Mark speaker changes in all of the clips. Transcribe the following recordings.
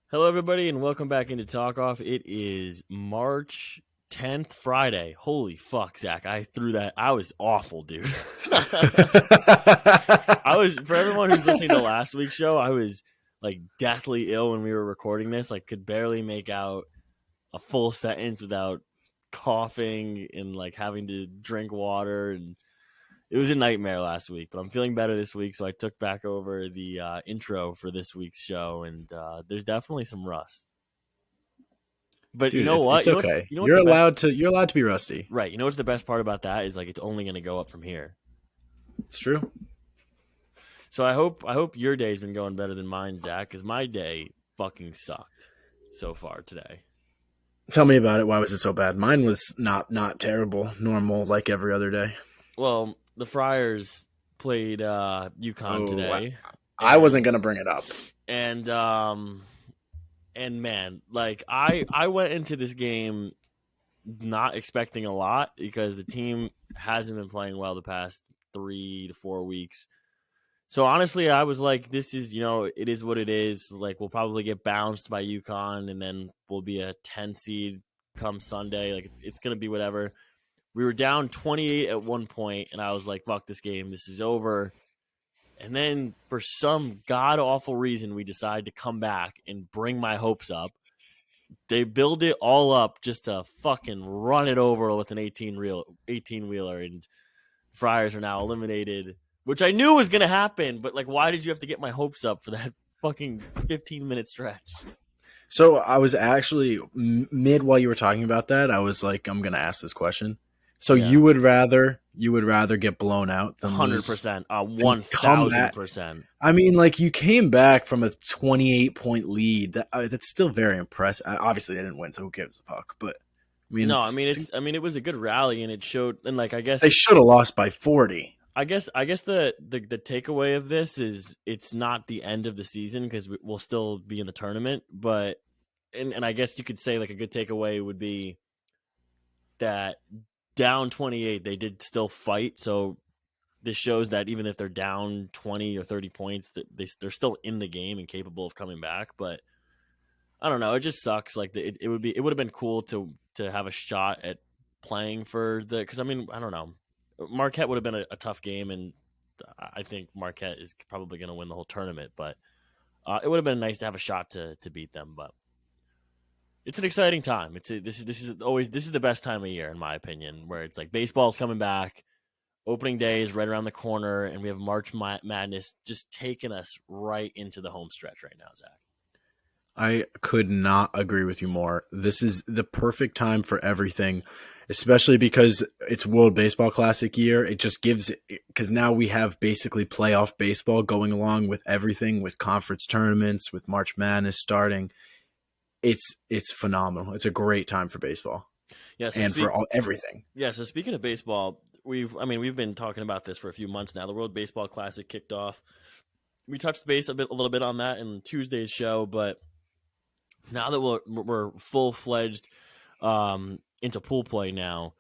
Speaker 1: Hello, everybody, and welcome back into Talkoff. It is March 10th, Friday. Holy fuck, Zach. I threw that. I was awful, dude. For everyone who's listening to last week's show, I was like deathly ill when we were recording this. Like, could barely make out a full sentence without coughing and like having to drink water. And it was a nightmare last week, but I'm feeling better this week, so I took back over the intro for this week's show, and there's definitely some rust. But
Speaker 2: Dude,
Speaker 1: you know what?
Speaker 2: It's okay. You're allowed to be rusty.
Speaker 1: Right. You know what's the best part about that is like it's only going to go up from here.
Speaker 2: It's true.
Speaker 1: So I hope your day's been going better than mine, Zach, because my day fucking sucked so far today.
Speaker 2: Tell me about it. Why was it so bad? Mine was not terrible, normal, like every other day.
Speaker 1: Well, the Friars played UConn today.
Speaker 2: I wasn't gonna bring it up.
Speaker 1: And man, like I went into this game not expecting a lot because the team hasn't been playing well the past 3 to 4 weeks. So honestly, I was like, this is, it is what it is. Like, we'll probably get bounced by UConn, and then we'll be a 10 seed come Sunday. Like, it's going to be whatever. We were down 28 at one point, and I was like, fuck this game. This is over. And then for some god-awful reason, we decided to come back and bring my hopes up. They build it all up just to fucking run it over with an 18-wheeler, and Friars are now eliminated, which I knew was going to happen, but like, why did you have to get my hopes up for that fucking 15-minute stretch?
Speaker 2: So I was actually mid while you were talking about that. I was like, I'm going to ask this question. So yeah. you would rather get blown out than
Speaker 1: 100%, 1,000%.
Speaker 2: I mean, like, you came back from a 28-point lead. That's still very impressive. Obviously, they didn't win, so who gives a fuck? But I mean, it was a good rally, and it showed. And like, I guess they should have lost by 40.
Speaker 1: I guess the takeaway of this is it's not the end of the season because we'll still be in the tournament. But and I guess you could say like a good takeaway would be that down 28, they did still fight. So this shows that even if they're down 20 or 30 points, they're still in the game and capable of coming back. But I don't know. It just sucks. Like it would have been cool to have a shot at playing for because I mean, I don't know. Marquette would have been a tough game, and I think Marquette is probably going to win the whole tournament. But it would have been nice to have a shot to beat them. But it's an exciting time. This is the best time of year in my opinion, where it's like baseball's coming back, opening day is right around the corner, and we have March Madness just taking us right into the home stretch right now, Zach.
Speaker 2: I could not agree with you more. This is the perfect time for everything, especially because it's World Baseball Classic year. It just gives because now we have basically playoff baseball going along with everything, with conference tournaments, with March Madness starting. It's phenomenal. It's a great time for baseball.
Speaker 1: Yeah,
Speaker 2: everything.
Speaker 1: Yeah, so speaking of baseball, we've been talking about this for a few months now. The World Baseball Classic kicked off. We touched base a little bit on that in Tuesday's show, but now that we're full-fledged into pool play now,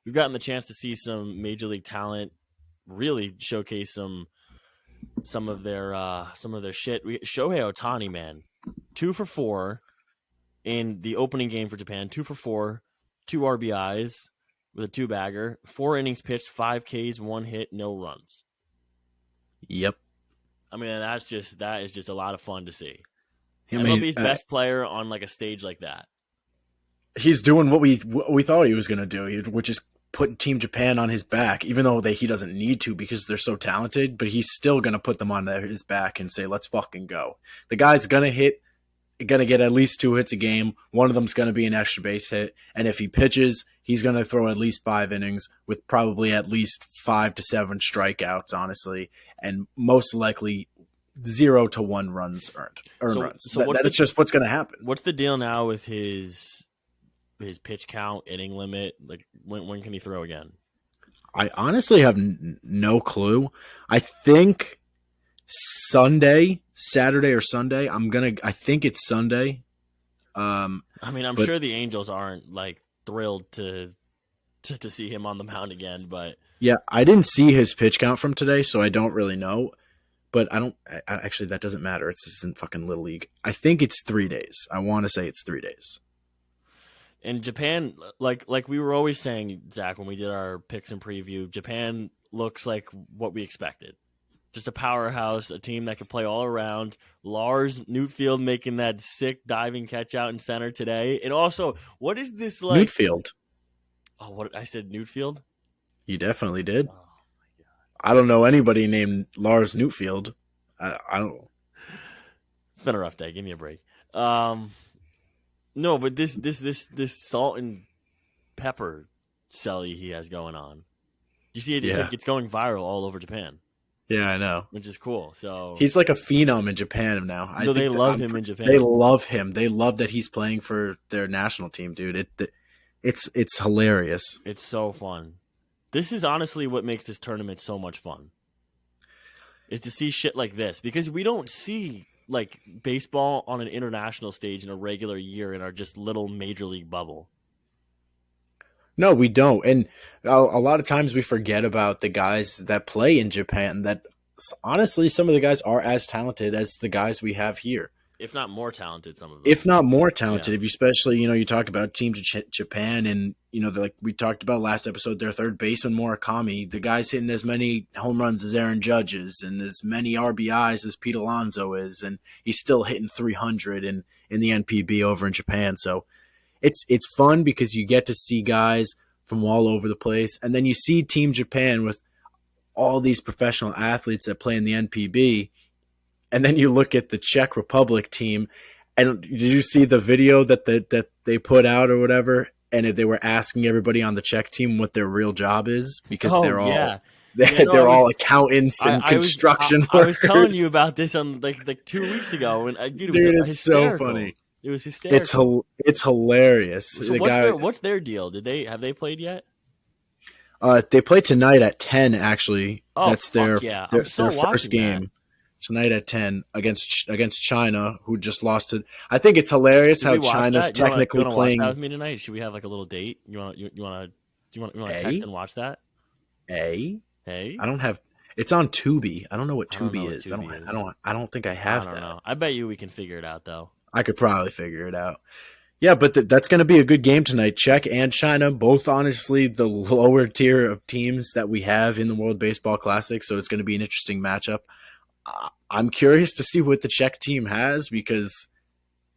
Speaker 1: we've gotten the chance to see some major league talent really showcase some of their shit. Shohei Ohtani, man, 2 for 4 in the opening game for Japan, 2 for 4, 2 RBIs with a 2-bagger, 4 innings pitched, 5 Ks, 1 hit, no runs.
Speaker 2: Yep.
Speaker 1: I mean, that is just a lot of fun to see. MLB's best player on like a stage like that.
Speaker 2: He's doing what we thought he was going to do, which is put Team Japan on his back, even though he doesn't need to because they're so talented, but he's still going to put them on his back and say, let's fucking go. The guy's going to get at least 2 hits a game. One of them's going to be an extra base hit. And if he pitches, he's going to throw at least 5 innings with probably at least 5 to 7 strikeouts, honestly. And most likely 0 to 1 runs earned. That's just what's going to happen.
Speaker 1: What's the deal now with his pitch count, inning limit? Like when can he throw again?
Speaker 2: I honestly have no clue. I think Saturday or Sunday. I think it's Sunday.
Speaker 1: I mean, I'm sure the Angels aren't like thrilled to see him on the mound again, but
Speaker 2: yeah, I didn't see his pitch count from today, so I don't really know. but actually, that doesn't matter. It's just in fucking Little League. I think it's 3 days. I want to say it's 3 days.
Speaker 1: In Japan, like we were always saying, Zach, when we did our picks and preview, Japan looks like what we expected. Just a powerhouse, a team that can play all around. Lars Newtfield making that sick diving catch out in center today. And also, what is this like?
Speaker 2: Newtfield.
Speaker 1: Oh, what I said, Newtfield?
Speaker 2: You definitely did.
Speaker 1: Oh, my God.
Speaker 2: I don't know anybody named Lars Newtfield. I don't.
Speaker 1: It's been a rough day. Give me a break. No, but this salt and pepper celly he has going on. You see it? It's like it's going viral all over Japan.
Speaker 2: Yeah, I know.
Speaker 1: Which is cool. So
Speaker 2: he's like a phenom in Japan now.
Speaker 1: So they love him in Japan.
Speaker 2: They love him. They love that he's playing for their national team, dude. It's hilarious.
Speaker 1: It's so fun. This is honestly what makes this tournament so much fun. Is to see shit like this, because we don't see like baseball on an international stage in a regular year in our just little major league bubble.
Speaker 2: No, we don't. And a lot of times we forget about the guys that play in Japan, that honestly, some of the guys are as talented as the guys we have here.
Speaker 1: If not more talented, some of them.
Speaker 2: If not more talented, if you especially, you talk about Team Japan and, like we talked about last episode, their third baseman, Murakami, the guy's hitting as many home runs as Aaron Judge is and as many RBIs as Pete Alonso is, and he's still hitting 300 in the NPB over in Japan. So it's fun because you get to see guys from all over the place, and then you see Team Japan with all these professional athletes that play in the NPB. And then you look at the Czech Republic team, and did you see the video that they put out or whatever? And they were asking everybody on the Czech team what their real job is, because they're all accountants and construction workers.
Speaker 1: I was telling you about this on like 2 weeks ago, and dude, it's hysterical.
Speaker 2: So funny.
Speaker 1: It was hysterical.
Speaker 2: It's hilarious.
Speaker 1: So what's their deal? Have they played yet?
Speaker 2: They play tonight at 10. Actually, that's their first game.
Speaker 1: That.
Speaker 2: Tonight at 10 against China, who just lost it. I think it's hilarious how China's technically playing.
Speaker 1: Watch that with me tonight? Should we have like a little date? You want to text and watch that?
Speaker 2: Hey,
Speaker 1: I
Speaker 2: don't have. It's on Tubi. I don't know what Tubi is. I don't think I have that.
Speaker 1: Know. I bet you we can figure it out though.
Speaker 2: I could probably figure it out. Yeah, but that's going to be a good game tonight. Czech and China, both honestly the lower tier of teams that we have in the World Baseball Classic. So it's going to be an interesting matchup. I'm curious to see what the Czech team has, because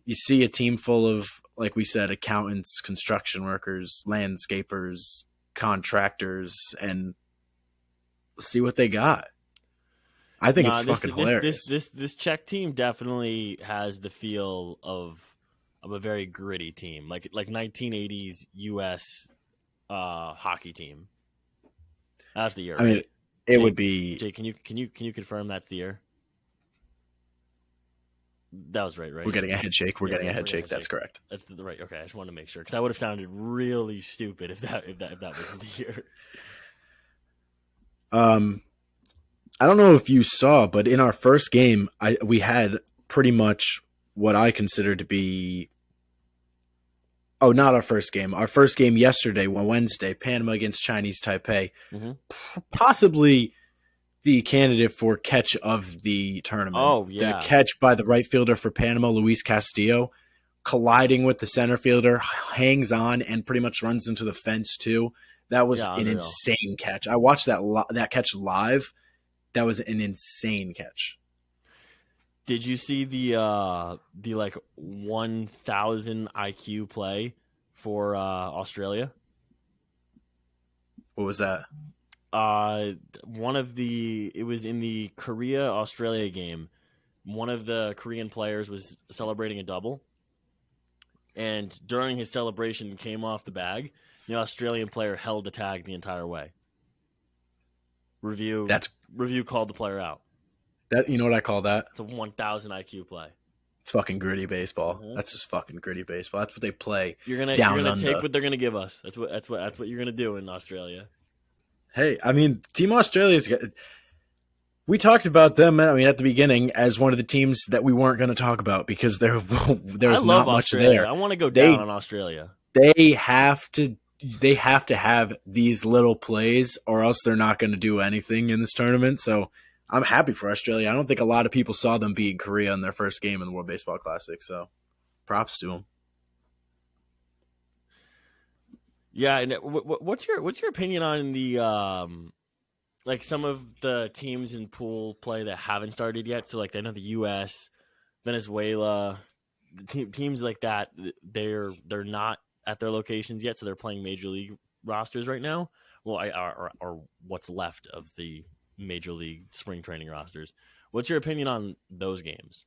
Speaker 2: you see a team full of, like we said, accountants, construction workers, landscapers, contractors, and see what they got. I think it's fucking hilarious.
Speaker 1: This Czech team definitely has the feel of a very gritty team, like 1980s U.S. Hockey team. That's the year.
Speaker 2: I mean, it would be.
Speaker 1: Jake, can you confirm that's the year? That was right.
Speaker 2: We're getting a head shake. We're getting a head shake. That's correct.
Speaker 1: That's the right. Okay, I just wanted to make sure, because I would have sounded really stupid if that wasn't the year.
Speaker 2: I don't know if you saw, but in our first game, we had pretty much what I consider to be. Oh, not our first game. Our first game yesterday, Wednesday, Panama against Chinese Taipei. Mm-hmm. Possibly the candidate for catch of the tournament.
Speaker 1: Oh, yeah.
Speaker 2: The catch by the right fielder for Panama, Luis Castillo, colliding with the center fielder, hangs on, and pretty much runs into the fence, too. That was an insane catch. I watched that catch live. That was an insane catch.
Speaker 1: Did you see the like 1,000 IQ play for Australia?
Speaker 2: What was that?
Speaker 1: It was in the Korea-Australia game. One of the Korean players was celebrating a double, and during his celebration came off the bag. The Australian player held the tag the entire way. Review called the player out.
Speaker 2: You know what I call that?
Speaker 1: It's a 1,000 IQ play.
Speaker 2: It's fucking gritty baseball. Mm-hmm. That's just fucking gritty baseball. That's what they play.
Speaker 1: You're gonna take what they're gonna give us. That's what you're gonna do in Australia. Hey,
Speaker 2: I mean, Team Australia's got. We talked about them. I mean, at the beginning, as one of the teams that we weren't going to talk about because there's not much there.
Speaker 1: I want to go down on Australia.
Speaker 2: They have to have these little plays, or else they're not going to do anything in this tournament. So I'm happy for Australia. I don't think a lot of people saw them beating Korea in their first game in the World Baseball Classic, so props to them.
Speaker 1: Yeah, and what's your opinion on the like some of the teams in pool play that haven't started yet? So like I know the U.S., Venezuela, teams like that, they're not at their locations yet, so they're playing major league rosters right now. Well, or what's left of the major league spring training rosters. What's your opinion on those games?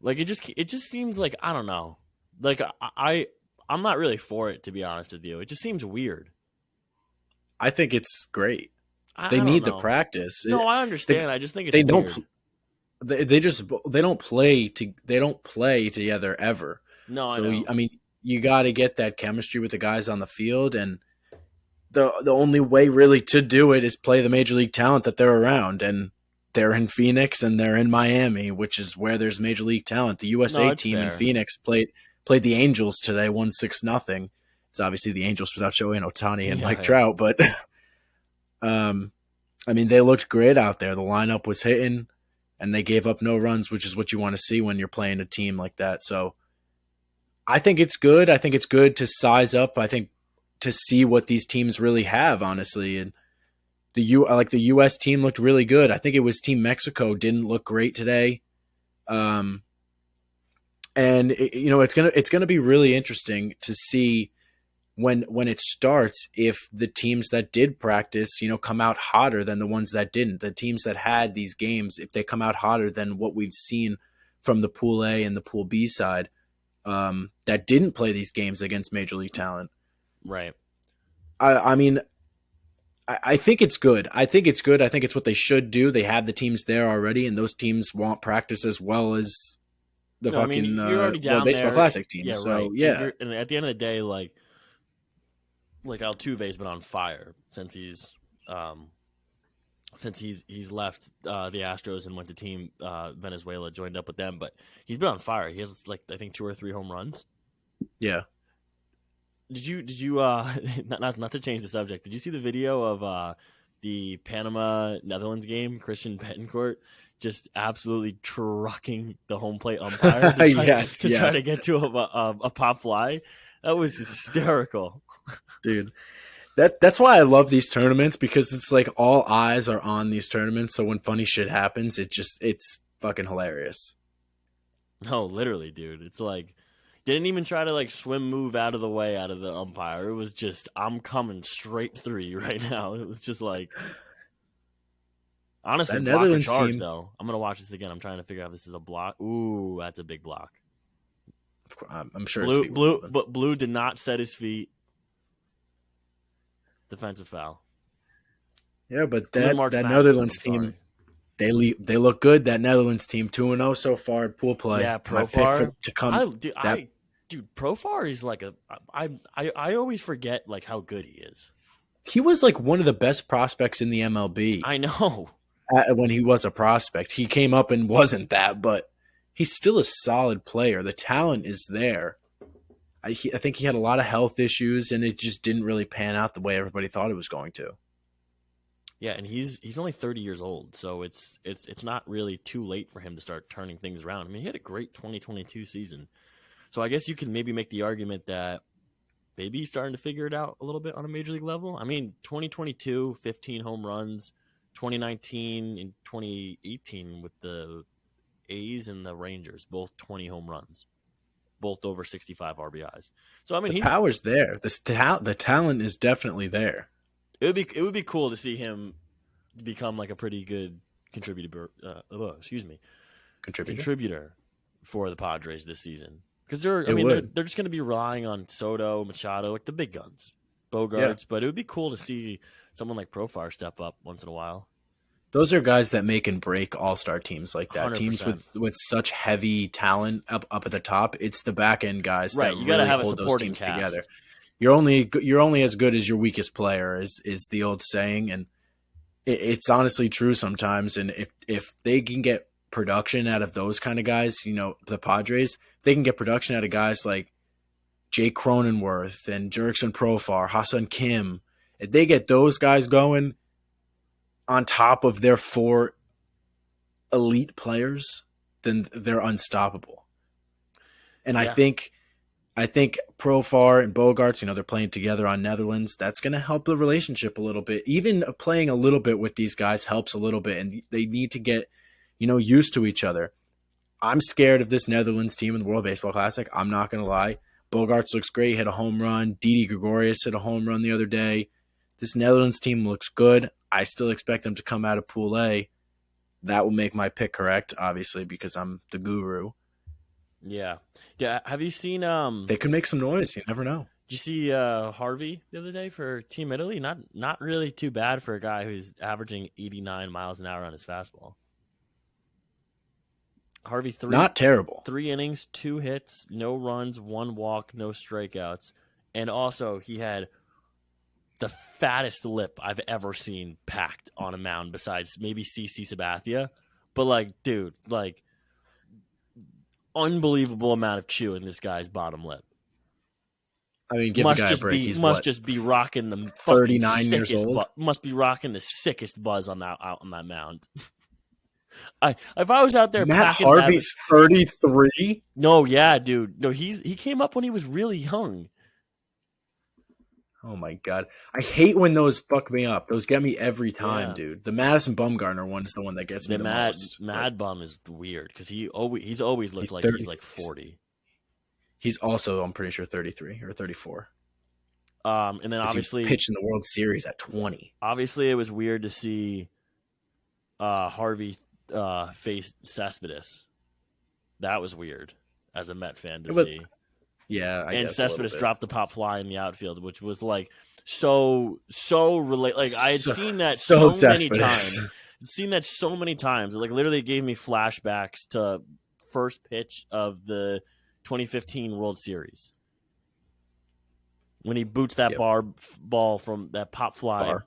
Speaker 1: Like it just seems like I don't know. Like I'm not really for it, to be honest with you. It just seems weird.
Speaker 2: I think it's great.
Speaker 1: I
Speaker 2: They
Speaker 1: don't
Speaker 2: need the
Speaker 1: know.
Speaker 2: practice.
Speaker 1: No, I understand. I just think it's
Speaker 2: They
Speaker 1: weird.
Speaker 2: don't. They don't play together ever.
Speaker 1: No, I
Speaker 2: So
Speaker 1: know.
Speaker 2: I mean, you got to get that chemistry with the guys on the field, and the only way really to do it is play the major league talent that they're around, and they're in Phoenix and they're in Miami, which is where there's major league talent. The USA
Speaker 1: No, it's
Speaker 2: team in
Speaker 1: fair.
Speaker 2: Phoenix played the Angels today, 1-6-0. It's obviously the Angels without Shohei Ohtani and Mike Trout, but I mean, they looked great out there. The lineup was hitting, and they gave up no runs, which is what you want to see when you're playing a team like that. So I think it's good. I think it's good to size up. I think to see what these teams really have, honestly. And the U.S. team looked really good. I think it was Team Mexico didn't look great today. And it's gonna be really interesting to see when it starts if the teams that did practice, come out hotter than the ones that didn't. The teams that had these games, if they come out hotter than what we've seen from the Pool A and the Pool B side, that didn't play these games against major league talent.
Speaker 1: Right.
Speaker 2: I mean, I think it's good. I think it's good. I think it's what they should do. They have the teams there already, and those teams want practice as well as the
Speaker 1: you're already down
Speaker 2: World Baseball
Speaker 1: there.
Speaker 2: Classic team.
Speaker 1: Yeah,
Speaker 2: so
Speaker 1: right.
Speaker 2: yeah,
Speaker 1: And at the end of the day, like Altuve's been on fire since he's left the Astros and went to Team Venezuela, joined up with them. But he's been on fire. He has I think 2 or 3 home runs.
Speaker 2: yeah.
Speaker 1: Did you not to change the subject? Did you see the video of the Panama Netherlands game? Christian Betancourt just absolutely trucking the home plate umpire to try to get to a pop fly. That was hysterical,
Speaker 2: dude. That's why I love these tournaments, because it's like all eyes are on these tournaments. So when funny shit happens, it's fucking hilarious.
Speaker 1: No, literally, dude. It's like didn't even try to swim move out of the way out of the umpire. It was just I'm coming straight through you right now. It was just like honestly, block or charge team, though. I'm gonna watch this again. I'm trying to figure out if this is a block. Ooh, that's a big block.
Speaker 2: I'm sure
Speaker 1: Blue did not set his feet. Defensive foul.
Speaker 2: Yeah, but that Netherlands team, they look good. That Netherlands team 2-0 so far at pool play.
Speaker 1: Yeah, Profar
Speaker 2: to come.
Speaker 1: Dude, Profar is I always forget how good he is.
Speaker 2: He was one of the best prospects in the MLB.
Speaker 1: I know.
Speaker 2: When he was a prospect, he came up and wasn't that, but he's still a solid player. The talent is there. I think he had a lot of health issues, and it just didn't really pan out the way everybody thought it was going to.
Speaker 1: Yeah, and he's only 30 years old, so it's not really too late for him to start turning things around. I mean, he had a great 2022 season. So I guess you can maybe make the argument that maybe he's starting to figure it out a little bit on a major league level. I mean, 2022, 15 home runs, 2019 and 2018 with the A's and the Rangers, both 20 home runs, both over 65 RBIs. So I mean,
Speaker 2: the power's there. The talent is definitely there.
Speaker 1: It would be cool to see him become a pretty good contributor. Contributor for the Padres this season, because they're just going to be relying on Soto, Machado, the big guns, Bogarts. Yeah. But it would be cool to see someone like Profar step up once in a while.
Speaker 2: Those are guys that make and break all-star teams like that.
Speaker 1: 100%.
Speaker 2: Teams with such heavy talent up at the top. It's the back end guys
Speaker 1: right.
Speaker 2: that
Speaker 1: you got to
Speaker 2: really
Speaker 1: have
Speaker 2: hold
Speaker 1: a supporting
Speaker 2: those teams
Speaker 1: cast
Speaker 2: together. You're only as good as your weakest player is the old saying, and it's honestly true sometimes. And if they can get production out of those kind of guys, the Padres, they can get production out of guys like Jake Cronenworth and Jurickson Profar, Hassan Kim. If they get those guys going, on top of their 4 elite players, then they're unstoppable. And
Speaker 1: Yeah.
Speaker 2: I think Profar and Bogarts, they're playing together on Netherlands. That's going to help the relationship a little bit. Even playing a little bit with these guys helps a little bit, and they need to get, used to each other. I'm scared of this Netherlands team in the World Baseball Classic. I'm not going to lie. Bogarts looks great, hit a home run. Didi Gregorius hit a home run the other day. This Netherlands team looks good. I still expect them to come out of Pool A. That will make my pick correct, obviously, because I'm the guru.
Speaker 1: Yeah. Have you seen
Speaker 2: They could make some noise. You never know.
Speaker 1: Did you see Harvey the other day for Team Italy? Not really too bad for a guy who's averaging 89 miles an hour on his fastball. Harvey
Speaker 2: not terrible.
Speaker 1: 3 innings, 2 hits, no runs, 1 walk, no strikeouts, and also he had the fattest lip I've ever seen packed on a mound, besides maybe CC Sabathia. But dude, unbelievable amount of chew in this guy's bottom lip.
Speaker 2: I mean, give the guy a break. He's
Speaker 1: just be rocking the
Speaker 2: 39 years old.
Speaker 1: Must be rocking the sickest buzz out on that mound. If I was out there,
Speaker 2: Matt Harvey's 33.
Speaker 1: No, yeah, dude. No, he came up when he was really young.
Speaker 2: Oh my god, I hate when those fuck me up. Those get me every time, dude. The Madison Bumgarner one is the one that gets me the most.
Speaker 1: Mad Bum is weird because he's always looked like he's like 40.
Speaker 2: He's also, I'm pretty sure, 33 or 34.
Speaker 1: And then obviously
Speaker 2: he pitched in the World Series at 20.
Speaker 1: Obviously, it was weird to see Harvey face Cespedes. That was weird as a Met fan to see.
Speaker 2: Yeah,
Speaker 1: I guess Cespedes dropped the pop fly in the outfield, which was so relate. I had seen that so many times. I'd seen that so many times. It literally gave me flashbacks to first pitch of the 2015 World Series when he boots that ball from that pop fly.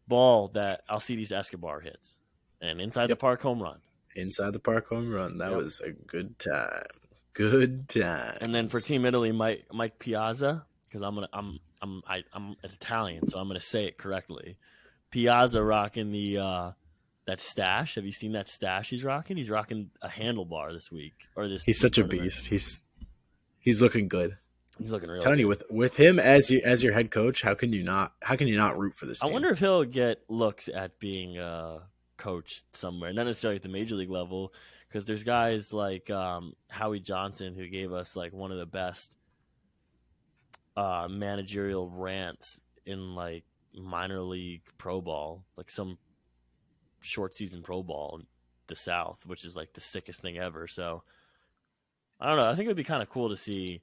Speaker 1: Ball that Alcides Escobar hits, and inside the park home run.
Speaker 2: Inside the park home run. That was a good time. Good time.
Speaker 1: And then for Team Italy, Mike Piazza, because I'm Italian, so I'm gonna say it correctly. Piazza rocking that stash. Have you seen that stash he's rocking? He's rocking a handlebar this week or this.
Speaker 2: He's such a beast. He's looking good.
Speaker 1: He's looking really.
Speaker 2: Telling
Speaker 1: good.
Speaker 2: You with him as your head coach, how can you not root for this team?
Speaker 1: I wonder if he'll get looks at being coached somewhere, not necessarily at the major league level. Because there's guys like Howie Johnson who gave us one of the best managerial rants in minor league pro ball, some short season pro ball in the South, which is the sickest thing ever. So I don't know. I think it would be kind of cool to see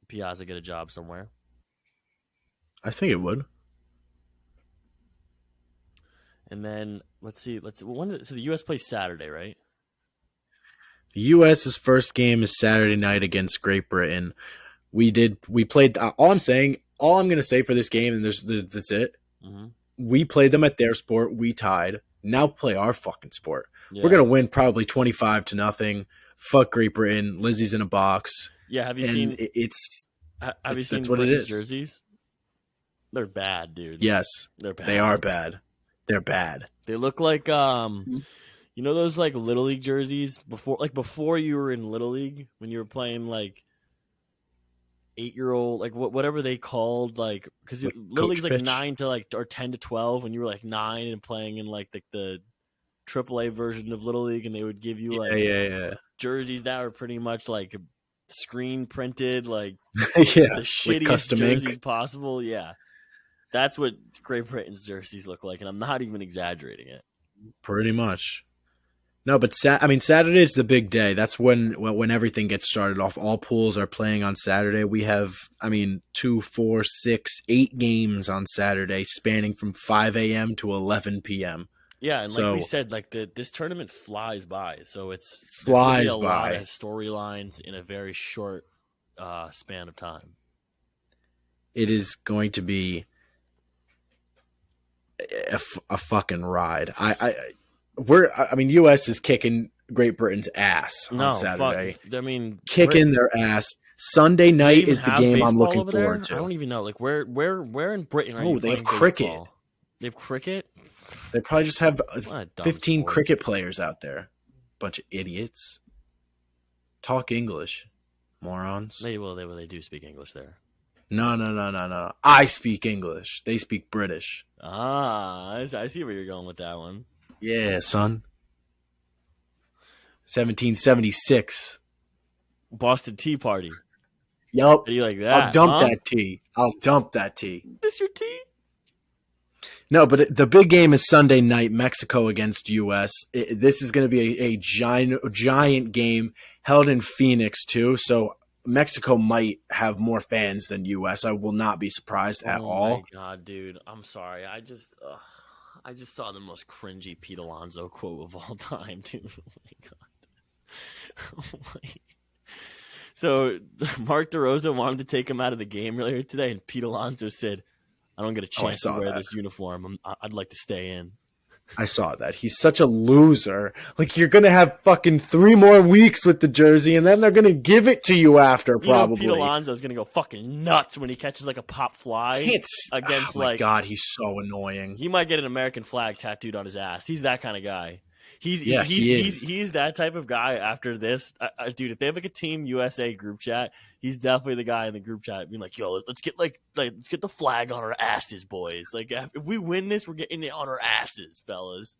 Speaker 1: Piazza get a job somewhere.
Speaker 2: I think it would.
Speaker 1: And then let's see. So the U.S. plays Saturday, right?
Speaker 2: The U.S.'s first game is Saturday night against Great Britain. We played. All I'm going to say for this game, and that's it. Mm-hmm. We played them at their sport. We tied. Now play our fucking sport. Yeah. We're going to win probably 25-0. Fuck Great Britain. Lizzie's in a box.
Speaker 1: Yeah, have you seen? Have you seen Britain's jerseys? They're bad, dude.
Speaker 2: Yes,
Speaker 1: they're bad.
Speaker 2: They are bad. They're bad.
Speaker 1: They look like you know those Little League jerseys before you were in Little League when you were playing 8-year-old whatever they called because Little League's 9 to or 10 to 12 when you were 9 and playing in the AAA version of Little League, and they would give you jerseys that were pretty much screen printed the shittiest
Speaker 2: custom
Speaker 1: jerseys
Speaker 2: ink
Speaker 1: possible. Yeah, that's what Great Britain's jerseys look like, and I'm not even exaggerating it.
Speaker 2: Pretty much. No, but Saturday is the big day. That's when everything gets started off. All pools are playing on Saturday. We have 2, 4, 6, 8 games on Saturday, spanning from 5 a.m. to 11 p.m.
Speaker 1: Yeah, and we said, this tournament flies by. So it's
Speaker 2: flies
Speaker 1: a
Speaker 2: by.
Speaker 1: Lot of storylines in a very short span of time.
Speaker 2: It is going to be a fucking ride. U.S. is kicking Great Britain's ass on Saturday. Kicking their ass. Sunday night is the game I'm looking forward to.
Speaker 1: I don't even know. Where in Britain are you
Speaker 2: they have
Speaker 1: cricket.
Speaker 2: Baseball?
Speaker 1: They have cricket.
Speaker 2: They probably just have
Speaker 1: What a dumb
Speaker 2: 15
Speaker 1: sport.
Speaker 2: cricket players out there. Bunch of idiots. Talk English, morons.
Speaker 1: They do speak English there.
Speaker 2: No. I speak English. They speak British.
Speaker 1: I see where you're going with that one.
Speaker 2: Yeah, son. 1776.
Speaker 1: Boston Tea Party.
Speaker 2: Yup.
Speaker 1: How do you like that?
Speaker 2: I'll dump that tea.
Speaker 1: This your tea?
Speaker 2: No, but the big game is Sunday night, Mexico against U.S. This is going to be a giant game held in Phoenix, too. So Mexico might have more fans than U.S. I will not be surprised at all.
Speaker 1: Oh, my God, dude. I'm sorry. I just saw the most cringy Pete Alonso quote of all time, dude. Oh, my God. Oh, my. So Mark DeRosa wanted to take him out of the game earlier today, and Pete Alonso said, I don't get a chance to wear this uniform. I'd like to stay in.
Speaker 2: I saw that. He's such a loser. Like, you're going to have fucking 3 more weeks with the jersey, and then they're going to give it to you after, probably.
Speaker 1: Pete Alonso's going to go fucking nuts when he catches, like, a pop fly against,
Speaker 2: oh, my God, he's so annoying.
Speaker 1: He might get an American flag tattooed on his ass. He's that kind of guy. He's that type of guy after this. Dude, if they have, like, a Team USA group chat, he's definitely the guy in the group chat being like, yo, let's get let's get the flag on our asses, boys. Like, if we win this, we're getting it on our asses, fellas.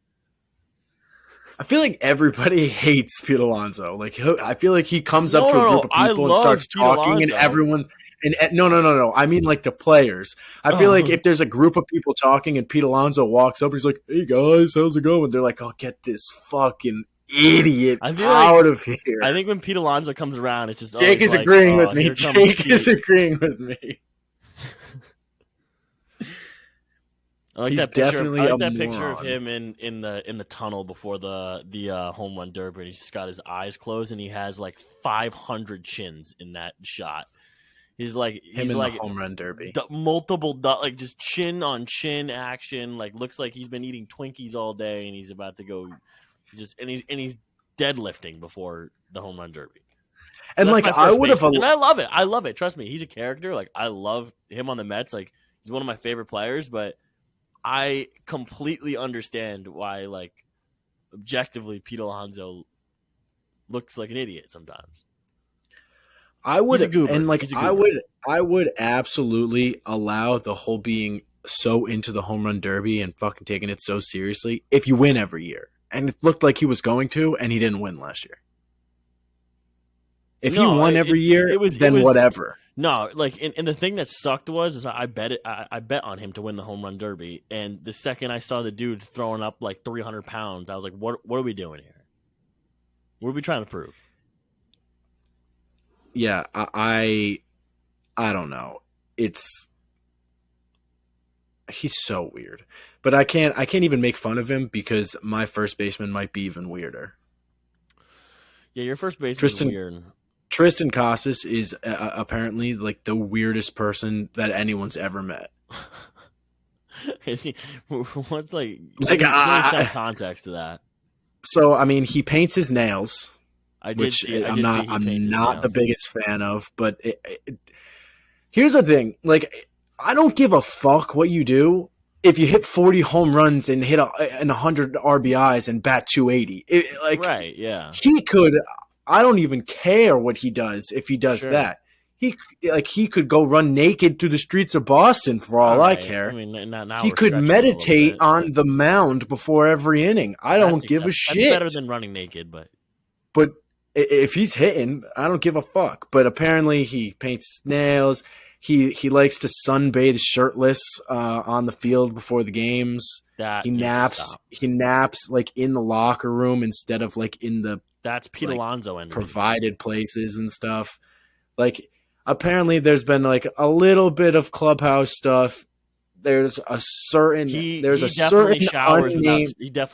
Speaker 2: I feel like everybody hates Pete Alonso. Like, I feel like he comes up to a group of people and starts talking, and everyone. And no. I mean, like, the players. I feel like if there's a group of people talking and Pete Alonso walks up, he's like, "Hey guys, how's it going?" They're like, "Oh, get this fucking idiot out of here."
Speaker 1: I think when Pete Alonso comes around, it's just
Speaker 2: Jake is agreeing with me. Jake is agreeing with me.
Speaker 1: I like that picture of him in the tunnel before the home run derby. He's just got his eyes closed and he has like 500 chins in that shot. He's like
Speaker 2: the home run derby,
Speaker 1: multiple like just chin on chin action. Like, looks like he's been eating Twinkies all day and he's about to go. He's deadlifting before the home run derby.
Speaker 2: And like, I would have,
Speaker 1: and I love it. I love it. Trust me, he's a character. Like, I love him on the Mets. Like, he's one of my favorite players. But I completely understand why, like, objectively, Pete Alonso looks like an idiot sometimes.
Speaker 2: I would, and like, I would absolutely allow the whole being so into the home run derby and fucking taking it so seriously if you win every year. And it looked like he was going to, and he didn't win last year. If he won every year, then whatever.
Speaker 1: No, like, and the thing that sucked was I bet on him to win the home run derby, and the second I saw the dude throwing up like 300 pounds, I was like, what are we doing here? What are we trying to prove?
Speaker 2: Yeah, I don't know. He's so weird. But I can't even make fun of him because my first baseman might be even weirder.
Speaker 1: Yeah, your first baseman is weird.
Speaker 2: Tristan Casas is apparently like the weirdest person that anyone's ever met.
Speaker 1: Is he? What's some context to that?
Speaker 2: So I mean, he paints his nails. I'm not the biggest fan of, but here's the thing: like, I don't give a fuck what you do if you hit 40 home runs and hit 100 RBIs and bat 280.
Speaker 1: Right? Yeah,
Speaker 2: he could. I don't even care what he does if he does that. He could go run naked through the streets of Boston for all I care. I mean, now he could meditate on the mound before every inning. I don't give a shit.
Speaker 1: That's better than running naked, but
Speaker 2: if he's hitting, I don't give a fuck. But apparently he paints his nails. He likes to sunbathe shirtless on the field before the games. He naps like in the locker room instead of like in the
Speaker 1: Pete Alonso and
Speaker 2: provided places and stuff. Like, apparently there's been like a little bit of clubhouse stuff. There's a certain he definitely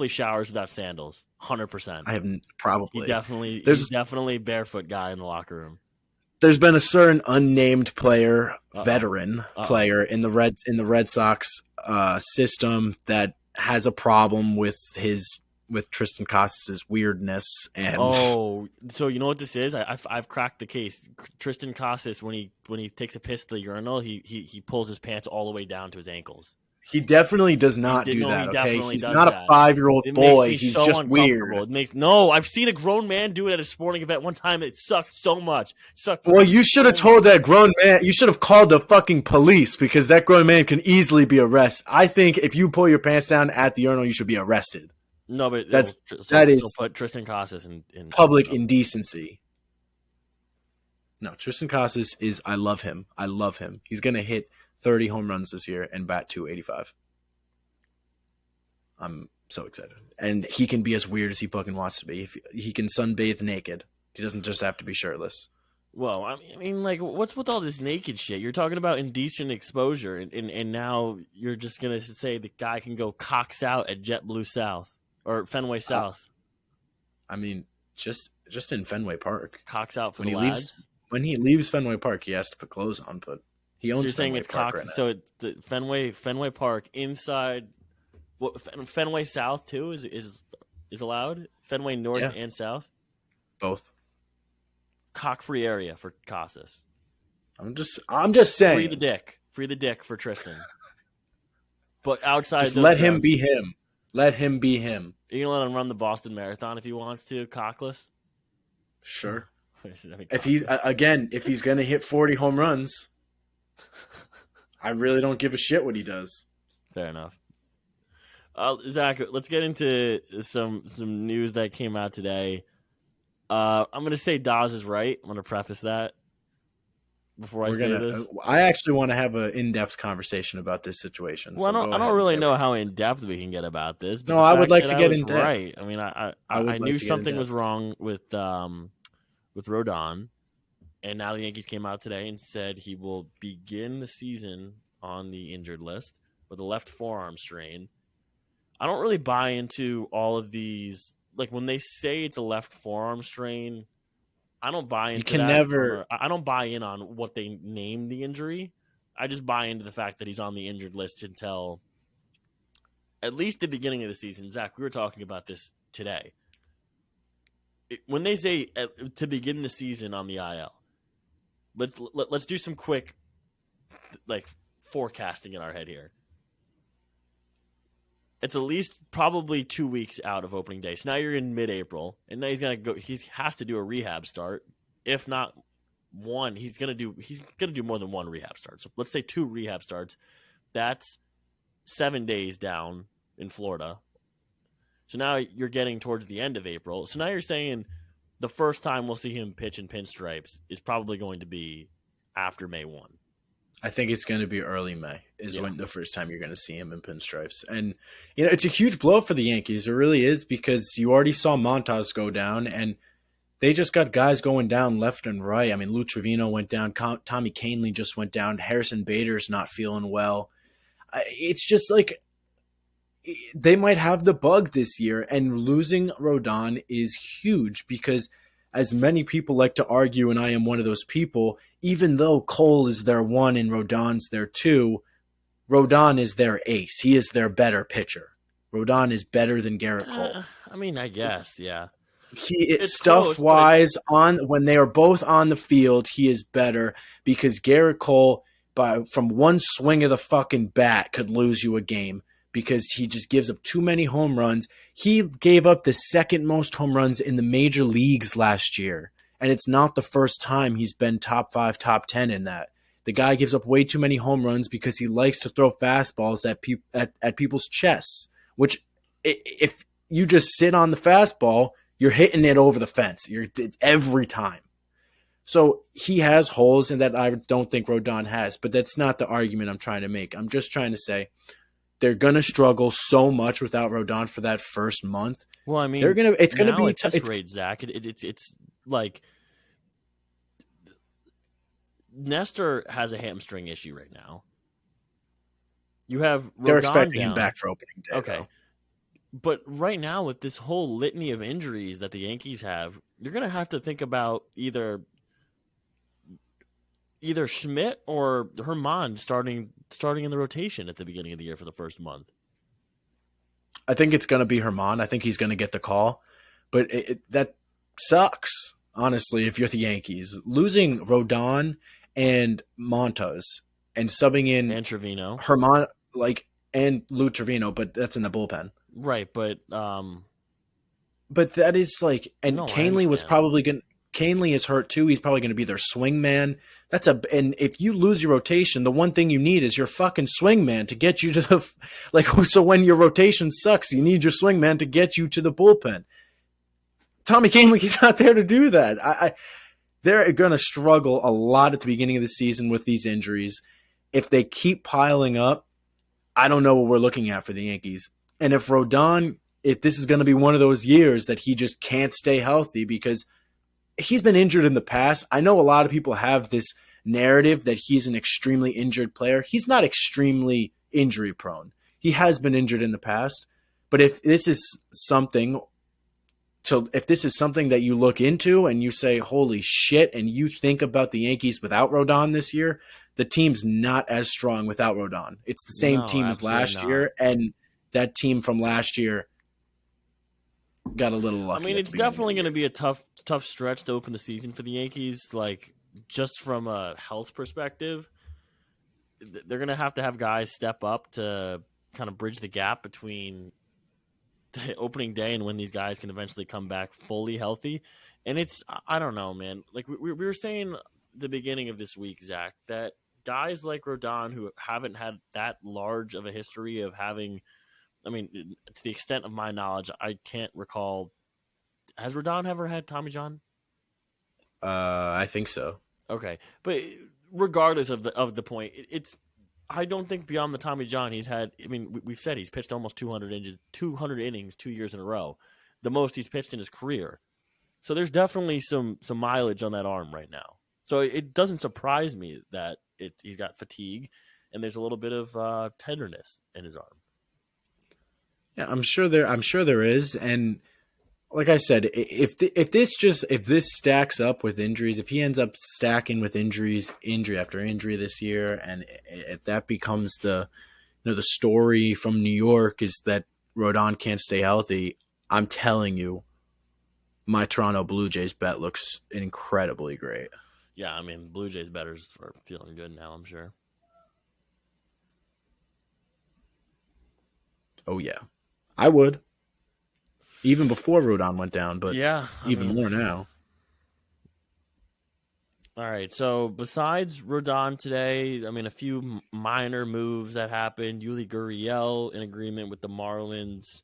Speaker 1: showers without sandals. 100%.
Speaker 2: I haven't probably.
Speaker 1: He's definitely barefoot guy in the locker room.
Speaker 2: There's been a certain unnamed player, veteran player in the Red Sox system that has a problem with Tristan Casas' weirdness. And
Speaker 1: so you know what this is? I've cracked the case. Tristan Casas, when he takes a piss at the urinal, he pulls his pants all the way down to his ankles.
Speaker 2: He definitely does not do
Speaker 1: No, he
Speaker 2: that, okay?
Speaker 1: definitely
Speaker 2: He's
Speaker 1: does
Speaker 2: not
Speaker 1: that.
Speaker 2: a 5-year-old
Speaker 1: It
Speaker 2: boy.
Speaker 1: makes me
Speaker 2: He's
Speaker 1: so
Speaker 2: just
Speaker 1: uncomfortable.
Speaker 2: weird.
Speaker 1: No, I've seen a grown man do it at a sporting event one time. It sucked so much.
Speaker 2: Well, you should have told that grown man. You should have called the fucking police because that grown man can easily be arrested. I think if you pull your pants down at the urinal, you should be arrested.
Speaker 1: No, but
Speaker 2: that is
Speaker 1: put Tristan Casas in
Speaker 2: public indecency. No, Tristan Casas is. I love him. I love him. He's gonna hit 30 home runs this year and bat 285. I'm so excited, and he can be as weird as he fucking wants to be. If he can sunbathe naked, he doesn't just have to be shirtless.
Speaker 1: Well, I mean, like, what's with all this naked shit? You're talking about indecent exposure, and now you're just gonna say the guy can go cocks out at JetBlue South or Fenway South.
Speaker 2: I mean, just in Fenway Park,
Speaker 1: cocks out for
Speaker 2: when
Speaker 1: the
Speaker 2: he
Speaker 1: lads.
Speaker 2: Leaves, when he leaves Fenway Park, he has to put clothes on, but he owns.
Speaker 1: So you're saying
Speaker 2: Fenway
Speaker 1: it's
Speaker 2: Park
Speaker 1: cocks?
Speaker 2: Right
Speaker 1: so the Fenway Park inside. What, Fenway South too is allowed. Fenway North and South,
Speaker 2: both.
Speaker 1: Cock-free area for Casas.
Speaker 2: I'm just saying.
Speaker 1: Free the dick for Tristan. But outside,
Speaker 2: just let him be him. Let him be him.
Speaker 1: Are you gonna let him run the Boston Marathon if he wants to, cockless?
Speaker 2: Sure.
Speaker 1: I mean,
Speaker 2: if he's gonna hit 40 home runs, I really don't give a shit what he does.
Speaker 1: Fair enough. Zach, let's get into some news that came out today. I'm going to say Daz is right. I'm going to preface that before I say this.
Speaker 2: I actually want to have an in-depth conversation about this situation.
Speaker 1: Well, I don't really know how in-depth we can get about this. But
Speaker 2: no, I would like to get in-depth.
Speaker 1: Right. I mean, I knew something was wrong with Rodon, and now the Yankees came out today and said he will begin the season on the injured list with a left forearm strain. I don't really buy into all of these. Like, when they say it's a left forearm strain, I don't buy into that. I don't buy in on what they named the injury. I just buy into the fact that he's on the injured list until at least the beginning of the season. Zach, we were talking about this today. When they say to begin the season on the IL, let's do some quick forecasting in our head here. It's at least probably 2 weeks out of opening day. So now you're in mid-April, and now he's gonna go. He has to do a rehab start. If not one, he's gonna do more than one rehab start. So let's say 2 rehab starts. That's 7 days down in Florida. So now you're getting towards the end of April. So now you're saying the first time we'll see him pitch in pinstripes is probably going to be after May 1.
Speaker 2: I think it's going to be early May when the first time you're going to see him in pinstripes. And, it's a huge blow for the Yankees. It really is, because you already saw Montas go down, and they just got guys going down left and right. I mean, Lou Trevino went down. Tommy Kahnle just went down. Harrison Bader's not feeling well. It's just like they might have the bug this year, and losing Rodon is huge because, as many people like to argue, and I am one of those people, even though Cole is their 1 and Rodon's their 2, Rodon is their ace. He is their better pitcher. Rodon is better than Garrett Cole.
Speaker 1: I mean, I guess, yeah.
Speaker 2: Stuff-wise, when they are both on the field, he is better because Garrett Cole, from one swing of the fucking bat, could lose you a game because he just gives up too many home runs. He gave up the second most home runs in the major leagues last year, and it's not the first time he's been top 5, top 10 in that. The guy gives up way too many home runs because he likes to throw fastballs at people's chests, which if you just sit on the fastball, you're hitting it over the fence. Every time. So he has holes, and that I don't think Rodon has, but that's not the argument I'm trying to make. I'm just trying to say they're going to struggle so much without Rodon for that first month.
Speaker 1: Well, I mean,
Speaker 2: it's going to be
Speaker 1: tough. Rate, Zach. It's like Nestor has a hamstring issue right now. You have Rodon
Speaker 2: they're expecting
Speaker 1: down.
Speaker 2: Him back for opening day.
Speaker 1: Okay,
Speaker 2: though.
Speaker 1: But right now with this whole litany of injuries that the Yankees have, you're going to have to think about either Schmidt or Herman starting in the rotation at the beginning of the year for the first month.
Speaker 2: I think it's going to be Herman. I think he's going to get the call. But that sucks, honestly, if you're the Yankees. Losing Rodon and Montas and subbing in
Speaker 1: and Trevino.
Speaker 2: Herman, and Lou Trevino, but that's in the bullpen.
Speaker 1: Right, but
Speaker 2: that is like, and
Speaker 1: no, I
Speaker 2: Canely was
Speaker 1: understand.
Speaker 2: probably going. Canely is hurt too. He's probably going to be their swing man. And if you lose your rotation, the one thing you need is your fucking swing man to get you to the like. So when your rotation sucks, you need your swing man to get you to the bullpen. Tommy Canely's not there to do that. They're going to struggle a lot at the beginning of the season with these injuries. If they keep piling up, I don't know what we're looking at for the Yankees. And if this is going to be one of those years that he just can't stay healthy because he's been injured in the past. I know a lot of people have this narrative that he's an extremely injured player. He's not extremely injury prone. He has been injured in the past. But if this is something that you look into and you say, holy shit, and you think about the Yankees without Rodon this year, the team's not as strong without Rodon. It's the same team as last year, and that team from last year got a little lucky.
Speaker 1: I mean, it's definitely going to be a tough stretch to open the season for the Yankees. Like, just from a health perspective, they're going to have guys step up to kind of bridge the gap between the opening day and when these guys can eventually come back fully healthy. And I don't know, man. Like we were saying the beginning of this week, Zach, that guys like Rodon who haven't had that large of a history of having, I mean, to the extent of my knowledge, I can't recall. Has Rodon ever had Tommy John?
Speaker 2: I think so.
Speaker 1: Okay, but regardless of the point, I don't think beyond the Tommy John he's had. I mean, we've said he's pitched almost 200 innings 2 years in a row, the most he's pitched in his career. So there's definitely some mileage on that arm right now. So it doesn't surprise me that he's got fatigue, and there's a little bit of tenderness in his arm.
Speaker 2: Yeah, I'm sure there is, and like I said, if this stacks up with injuries, if he ends up stacking with injury after injury this year, and if that becomes the story from New York is that Rodon can't stay healthy, I'm telling you, my Toronto Blue Jays bet looks incredibly great.
Speaker 1: Yeah, I mean, Blue Jays bettors are feeling good now, I'm sure.
Speaker 2: Oh yeah, I would. Even before Rodon went down, but
Speaker 1: yeah,
Speaker 2: even more now.
Speaker 1: All right, so besides Rodon today, I mean, a few minor moves that happened. Yuli Gurriel in agreement with the Marlins,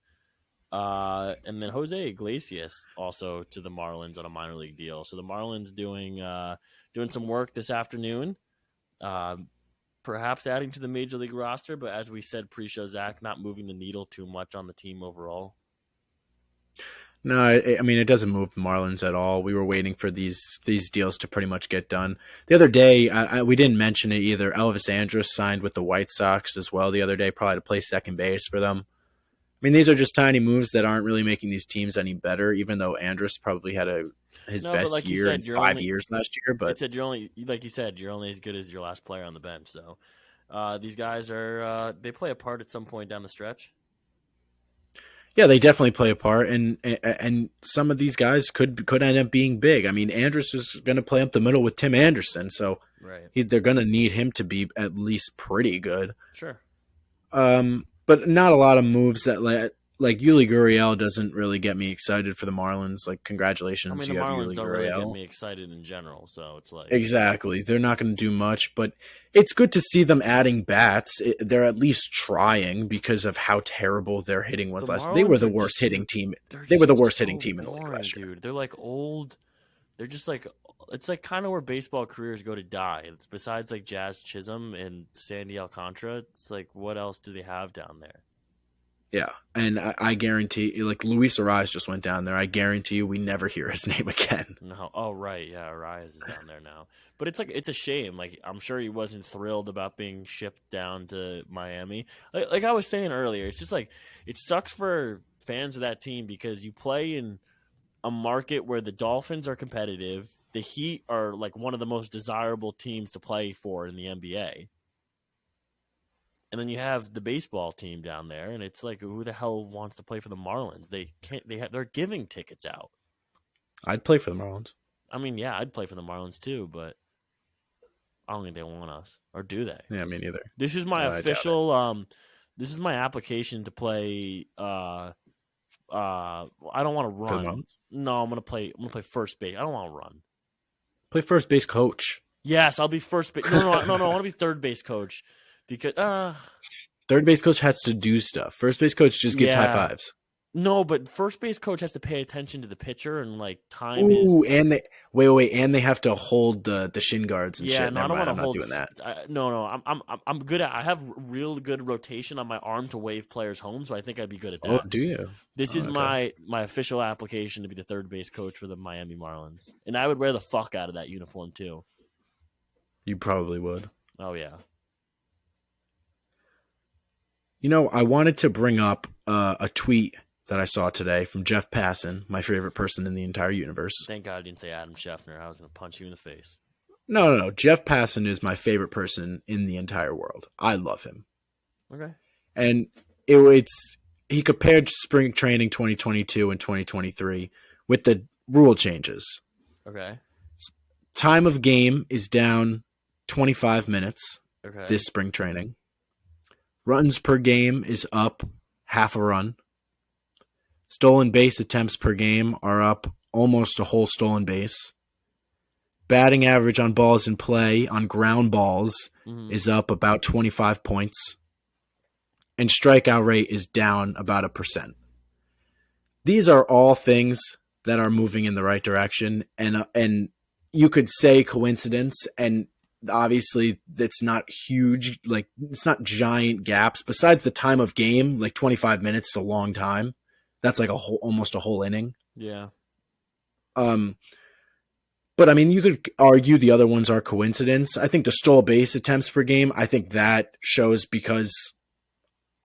Speaker 1: and then Jose Iglesias also to the Marlins on a minor league deal. So the Marlins doing some work this afternoon, perhaps adding to the major league roster, but as we said pre-show, Zach, not moving the needle too much on the team overall.
Speaker 2: No, I mean, it doesn't move the Marlins at all. We were waiting for these deals to pretty much get done. The other day, we didn't mention it either. Elvis Andrus signed with the White Sox as well the other day, probably to play second base for them. I mean, these are just tiny moves that aren't really making these teams any better, even though Andrus probably had his best year in 5 years last year. But
Speaker 1: you're only as good as your last player on the bench. So these guys they play a part at some point down the stretch.
Speaker 2: Yeah, they definitely play a part, and some of these guys could end up being big. I mean, Andrus is going to play up the middle with Tim Anderson, so
Speaker 1: right.
Speaker 2: They're going to need him to be at least pretty good.
Speaker 1: Sure.
Speaker 2: But not a lot of moves that like Yuli Gurriel doesn't really get me excited for the Marlins. Like, congratulations,
Speaker 1: I mean, the Marlins don't really get me excited in general, so it's like
Speaker 2: exactly they're not going to do much, but it's good to see them adding bats. They're at least trying because of how terrible their hitting was last year. They were the worst hitting team. They were the worst hitting team in the league last year.
Speaker 1: Dude, they're like old. They're just like it's like kind of where baseball careers go to die. It's besides like Jazz Chisholm and Sandy Alcantara. It's like what else do they have down there?
Speaker 2: Yeah, and I guarantee, like Luis Ariz just went down there. I guarantee you, we never hear his name again.
Speaker 1: No, oh right, yeah, Ariz is down there now. But it's a shame. Like I'm sure he wasn't thrilled about being shipped down to Miami. Like I was saying earlier, it's just like it sucks for fans of that team because you play in a market where the Dolphins are competitive. The Heat are like one of the most desirable teams to play for in the NBA. And then you have the baseball team down there, and it's like, who the hell wants to play for the Marlins? They can't. They're giving tickets out.
Speaker 2: I'd play for the Marlins.
Speaker 1: I mean, yeah, I'd play for the Marlins too, but I don't think they want us, or do they?
Speaker 2: Yeah, me neither.
Speaker 1: This is my official This is my application to play. I don't want to
Speaker 2: for the
Speaker 1: run.
Speaker 2: moment.
Speaker 1: No, I'm gonna play first base. I don't want to run.
Speaker 2: Play first base coach.
Speaker 1: Yes, I'll be first base. No. I want to be third base coach because
Speaker 2: Third base coach has to do stuff. First base coach just gives high
Speaker 1: yeah.
Speaker 2: fives.
Speaker 1: No, but first base coach has to pay attention to the pitcher and like time is.
Speaker 2: Ooh, and they wait, and they have to hold the shin guards and
Speaker 1: Yeah,
Speaker 2: shit.
Speaker 1: no, I
Speaker 2: Never
Speaker 1: don't
Speaker 2: mind,
Speaker 1: want
Speaker 2: I'm
Speaker 1: to
Speaker 2: not
Speaker 1: hold.
Speaker 2: doing that.
Speaker 1: No, I'm good at. I have real good rotation on my arm to wave players home, so I think I'd be good at
Speaker 2: Oh,
Speaker 1: that.
Speaker 2: do you?
Speaker 1: This
Speaker 2: Oh,
Speaker 1: is
Speaker 2: okay.
Speaker 1: my official application to be the third base coach for the Miami Marlins, and I would wear the fuck out of that uniform too.
Speaker 2: You probably would.
Speaker 1: Oh yeah.
Speaker 2: You know, I wanted to bring up a tweet that I saw today from Jeff Passan, my favorite person in the entire universe.
Speaker 1: Thank God I didn't say Adam Scheffner. I was gonna punch you in the face.
Speaker 2: No. Jeff Passan is my favorite person in the entire world. I love him.
Speaker 1: Okay.
Speaker 2: And it's he compared spring training 2022 and 2023 with the rule changes.
Speaker 1: Okay.
Speaker 2: Time of game is down 25 minutes
Speaker 1: Okay.
Speaker 2: this spring training. Runs per game is up half a run. Stolen base attempts per game are up almost a whole stolen base. Batting average on balls in play on ground balls is up about 25 points. And strikeout rate is down about 1%. These are all things that are moving in the right direction, and you could say coincidence, and obviously it's not huge, like it's not giant gaps. Besides the time of game, like 25 minutes is a long time. That's like almost a whole inning.
Speaker 1: Yeah.
Speaker 2: But I mean, you could argue the other ones are coincidence. I think the stole base attempts per game, I think that shows because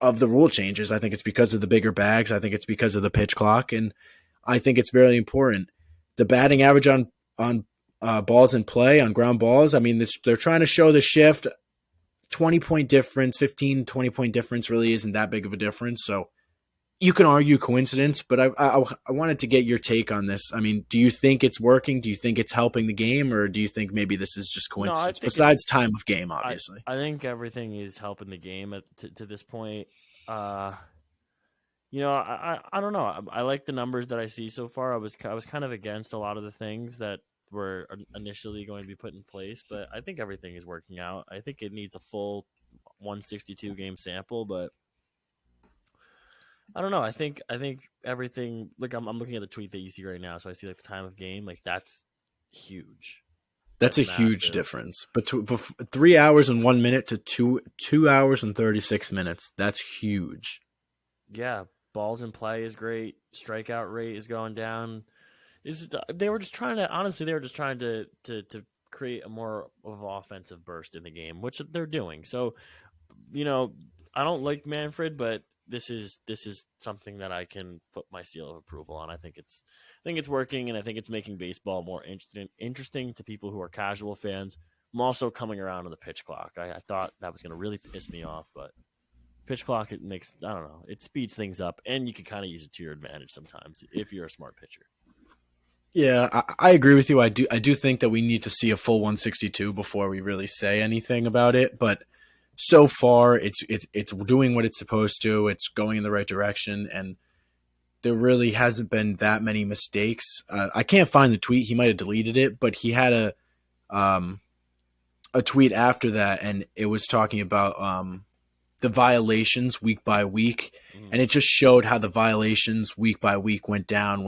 Speaker 2: of the rule changes. I think it's because of the bigger bags. I think it's because of the pitch clock, and I think it's very important. The batting average on balls in play, on ground balls, I mean, they're trying to show the shift. 20-point difference, 15, 20-point difference really isn't that big of a difference. So you can argue coincidence, but I wanted to get your take on this. I mean, do you think it's working? Do you think it's helping the game? Or do you think maybe this is just coincidence? Besides time of game, obviously.
Speaker 1: I think everything is helping the game to this point. I don't know. I like the numbers that I see so far. I was kind of against a lot of the things that were initially going to be put in place, but I think everything is working out. I think it needs a full 162 game sample, but I don't know. I think everything. Like I'm looking at the tweet that you see right now, so I see like the time of game. Like that's huge.
Speaker 2: That's a huge difference. But 3 hours and 1 minute to 2 hours and 36 minutes. That's huge.
Speaker 1: Yeah, balls in play is great. Strikeout rate is going down. They were just trying to create a more of an offensive burst in the game, which they're doing. So, I don't like Manfred, but this is something that I can put my seal of approval on. I think it's working, and I think it's making baseball more interesting to people who are casual fans. I'm also coming around to the pitch clock. I thought that was going to really piss me off, but pitch clock, it speeds things up, and you can kind of use it to your advantage sometimes if you're a smart pitcher.
Speaker 2: Yeah, I agree with you. I do think that we need to see a full 162 before we really say anything about it, but so far it's doing what it's supposed to. It's going in the right direction, and there really hasn't been that many mistakes. I can't find the tweet. He might have deleted it, but he had a tweet after that, and it was talking about the violations week by week, and it just showed how the violations week by week went down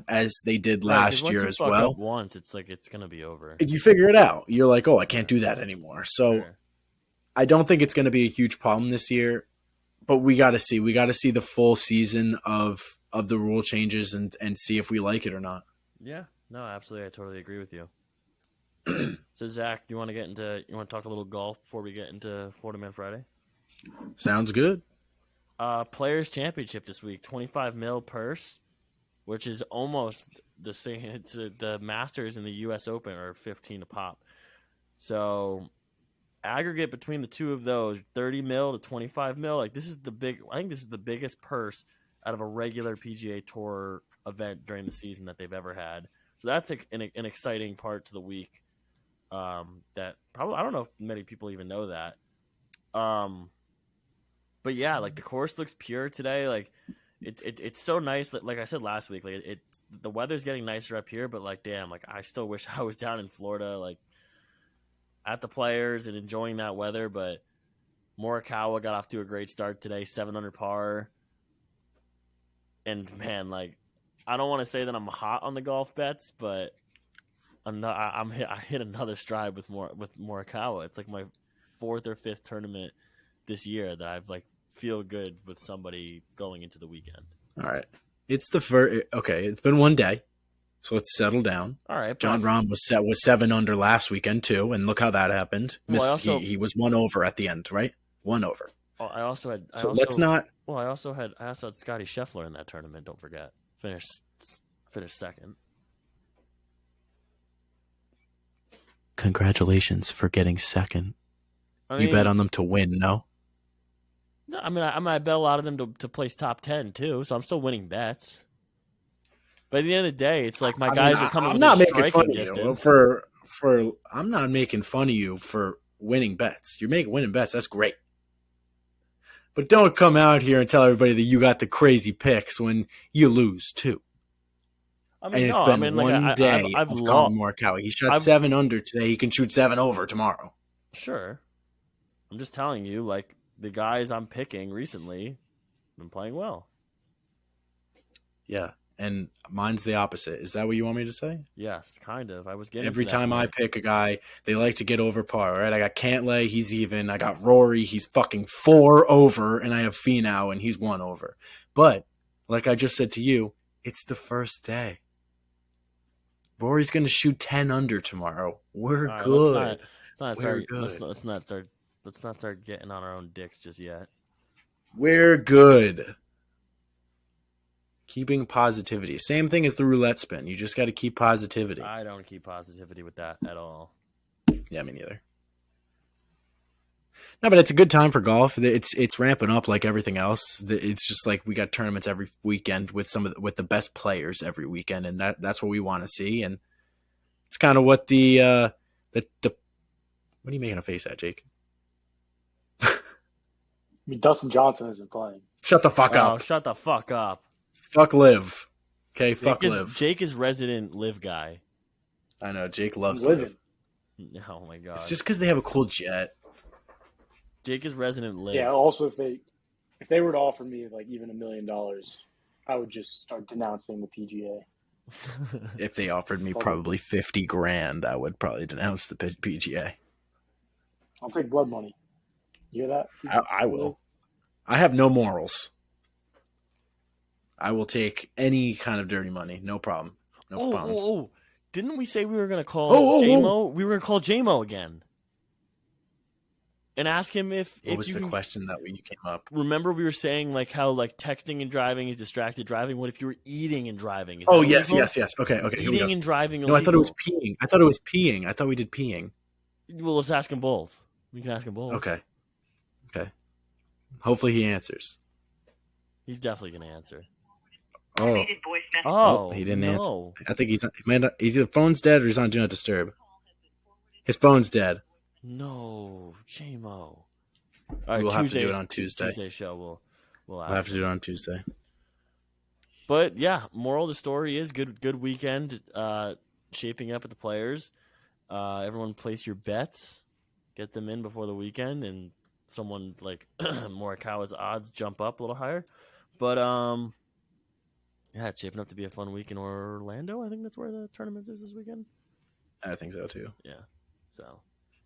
Speaker 2: as they did last year as well.
Speaker 1: Once it's like it's gonna be over.
Speaker 2: You figure it out. You're like, oh, I can't do that anymore. So sure. I don't think it's going to be a huge problem this year, but we got to see. We got to see the full season of the rule changes and see if we like it or not.
Speaker 1: Yeah, no, absolutely. I totally agree with you. So Zach, do you want to talk a little golf before we get into Florida Man Friday?
Speaker 2: Sounds good.
Speaker 1: Players Championship this week, 25 mil purse, which is almost the same. It's the Masters and the U.S. Open are 15 a pop. So aggregate between the two of those, 30 mil to 25 mil. Like I think this is the biggest purse out of a regular PGA Tour event during the season that they've ever had. So that's an exciting part to the week. That probably I don't know if many people even know that. But yeah, like the course looks pure today. Like it's so nice. Like I said last week, like it's the weather's getting nicer up here. But like, damn, like I still wish I was down in Florida, like at the Players and enjoying that weather. But Morikawa got off to a great start today, 7 under par. And man, like I don't want to say that I'm hot on the golf bets, but I hit another stride with Morikawa. It's like my fourth or fifth tournament this year that I've like feel good with somebody going into the weekend.
Speaker 2: All right. It's the first. Okay, it's been one day, so let's settle down.
Speaker 1: All right.
Speaker 2: John Rahm was 7 under last weekend too, and look how that happened. He was 1 over at the end, right? 1 over.
Speaker 1: I also had.
Speaker 2: Let's not.
Speaker 1: Well, I also had Scotty Scheffler in that tournament. Don't forget, finished second.
Speaker 2: Congratulations for getting second. You bet on them to win, no?
Speaker 1: No, I bet a lot of them to place top 10 too, so I'm still winning bets. But at the end of the day, it's like my guys are coming. I'm not making fun of you
Speaker 2: for. I'm not making fun of you for winning bets. You're making winning bets. That's great. But don't come out here and tell everybody that you got the crazy picks when you lose too. One day of Colin Morikawa. He shot 7 under today. He can shoot 7 over tomorrow.
Speaker 1: Sure. I'm just telling you, like, the guys I'm picking recently have been playing well.
Speaker 2: Yeah, and mine's the opposite. Is that what you want me to say?
Speaker 1: Yes, kind of. I was getting
Speaker 2: every time I pick a guy, they like to get over par, right? I got Cantlay, he's even. I got Rory, he's fucking 4 over, and I have Finau, and he's 1 over. But, like I just said to you, it's the first day. Rory's going to shoot 10 under tomorrow. We're good.
Speaker 1: Let's not start getting on our own dicks just yet.
Speaker 2: We're good. Keeping positivity. Same thing as the roulette spin. You just got to keep positivity.
Speaker 1: I don't keep positivity with that at all.
Speaker 2: Yeah, me neither. No, but it's a good time for golf. It's ramping up like everything else. It's just like we got tournaments every weekend with with the best players every weekend, and that's what we want to see. And it's kind of what the what are you making a face at, Jake?
Speaker 3: I mean, Dustin Johnson isn't playing.
Speaker 2: Shut the fuck up.
Speaker 1: Shut the fuck up.
Speaker 2: Fuck Liv. Okay, fuck Liv.
Speaker 1: Jake is resident Liv guy.
Speaker 2: I know Jake loves Liv.
Speaker 1: Oh my god.
Speaker 2: It's just because they have a cool jet.
Speaker 1: Jake is resident Liv.
Speaker 3: Yeah. Also, if they were to offer me like even $1 million, I would just start denouncing the PGA.
Speaker 2: If they offered me probably $50,000, I would probably denounce the PGA.
Speaker 3: I'll take blood money. You hear
Speaker 2: that? I will. I have no morals. I will take any kind of dirty money. No problem. No problem.
Speaker 1: Oh. Didn't we say we were going to call J-Mo? We were going to call J-Mo again. And ask him if
Speaker 2: what was the question that you came up?
Speaker 1: Remember we were saying like how like texting and driving is distracted driving. What if you were eating and driving?
Speaker 2: Yes. Okay.
Speaker 1: Eating and driving.
Speaker 2: No, I thought it was peeing. I thought we did peeing.
Speaker 1: Well, let's ask them both. We can ask them both.
Speaker 2: Okay. Hopefully he answers.
Speaker 1: He's definitely going to answer.
Speaker 2: He didn't answer. I think he's either phone's dead or he's on Do Not Disturb. His phone's dead.
Speaker 1: No, J-Mo. All right,
Speaker 2: we'll have to do it on Tuesday.
Speaker 1: Tuesday show, we'll
Speaker 2: have to do it on Tuesday.
Speaker 1: But yeah, moral of the story is good weekend shaping up at the Players. Everyone place your bets, get them in before the weekend, and someone like Morikawa's odds jump up a little higher. But yeah, it's shaping up to be a fun week in Orlando. I think that's where the tournament is this weekend.
Speaker 2: I think so too.
Speaker 1: Yeah, so.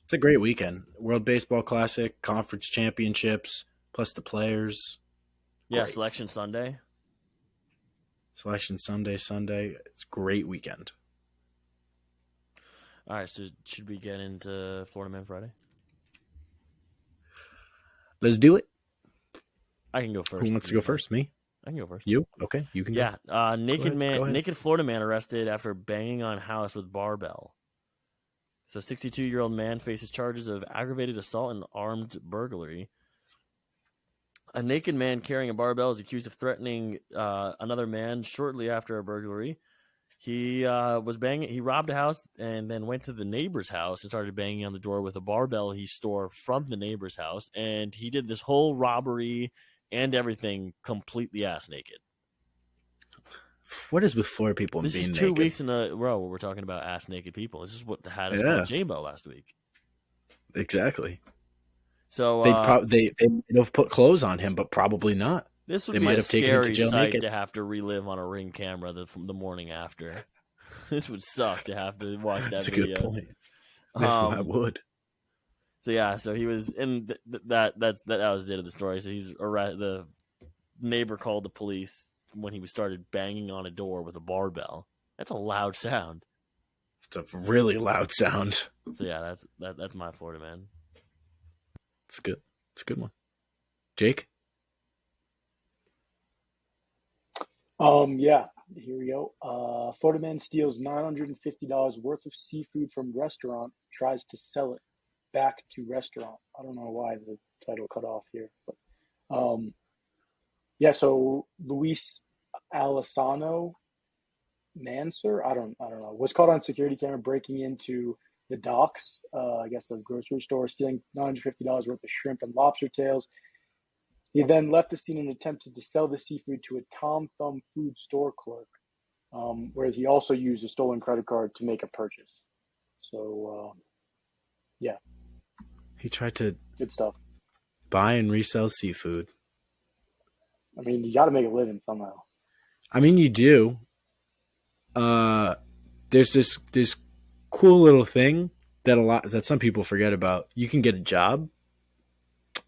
Speaker 2: It's a great weekend. World Baseball Classic, Conference Championships, plus the Players.
Speaker 1: Yeah, great. Selection Sunday.
Speaker 2: Sunday. It's a great weekend.
Speaker 1: All right, so should we get into Florida Man Friday?
Speaker 2: Let's do it.
Speaker 1: I can go first.
Speaker 2: Who wants to go first? Me?
Speaker 1: I can go first.
Speaker 2: You? Okay, you can go.
Speaker 1: Yeah, naked Florida man arrested after banging on house with barbell. So, 62-year-old man faces charges of aggravated assault and armed burglary. A naked man carrying a barbell is accused of threatening another man shortly after a burglary. He was banging. He robbed a house and then went to the neighbor's house and started banging on the door with a barbell he stole from the neighbor's house. And he did this whole robbery and everything completely ass naked.
Speaker 2: What is with Florida people and
Speaker 1: This
Speaker 2: being
Speaker 1: is 2
Speaker 2: naked?
Speaker 1: weeks in a row where we're talking about ass naked people. This is what had us
Speaker 2: Yeah.
Speaker 1: called J-Bo last week.
Speaker 2: Exactly.
Speaker 1: So
Speaker 2: they might have put clothes on him, but probably not.
Speaker 1: this would
Speaker 2: They
Speaker 1: be
Speaker 2: might
Speaker 1: a
Speaker 2: have taken him to
Speaker 1: scary
Speaker 2: jail
Speaker 1: sight
Speaker 2: naked.
Speaker 1: to have to relive on a Ring camera the morning after. This would suck to have to watch that
Speaker 2: That's
Speaker 1: video.
Speaker 2: a good point. I would.
Speaker 1: So yeah, so he was, and that was the end of the story. So he's the neighbor called the police when he started banging on a door with a barbell. That's a loud sound.
Speaker 2: It's a really loud sound.
Speaker 1: So yeah, that's my Florida man.
Speaker 2: It's good. It's a good one. Jake?
Speaker 3: Yeah, here we go. Florida man steals $950 worth of seafood from restaurant, tries to sell it back to restaurant. I don't know why the title cut off here, but yeah. So Luis Alessano Manser, I don't know, was caught on security camera breaking into the docks, I guess a grocery store, stealing $950 worth of shrimp and lobster tails. He then left the scene and attempted to sell the seafood to a Tom Thumb food store clerk, where he also used a stolen credit card to make a purchase. So, yeah.
Speaker 2: He tried to
Speaker 3: Good stuff.
Speaker 2: buy and resell seafood.
Speaker 3: I mean, you got to make a living somehow.
Speaker 2: I mean, you do. There's this cool little thing that some people forget about. You can get a job,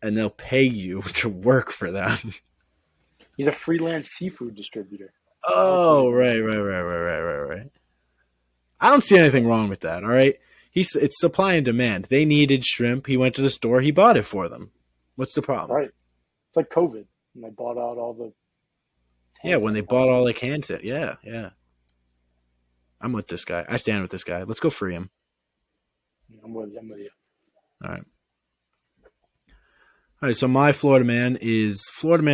Speaker 2: and they'll pay you to work for them.
Speaker 3: He's a freelance seafood distributor.
Speaker 2: Oh, right. I don't see anything wrong with that. All right, it's supply and demand. They needed shrimp. He went to the store. He bought it for them. What's the problem?
Speaker 3: Right. It's like COVID, and they bought out all the.
Speaker 2: Yeah, when they bought all like hand set. Yeah. I'm with this guy. I stand with this guy. Let's go free him.
Speaker 3: I'm with you.
Speaker 2: All right. So my Florida man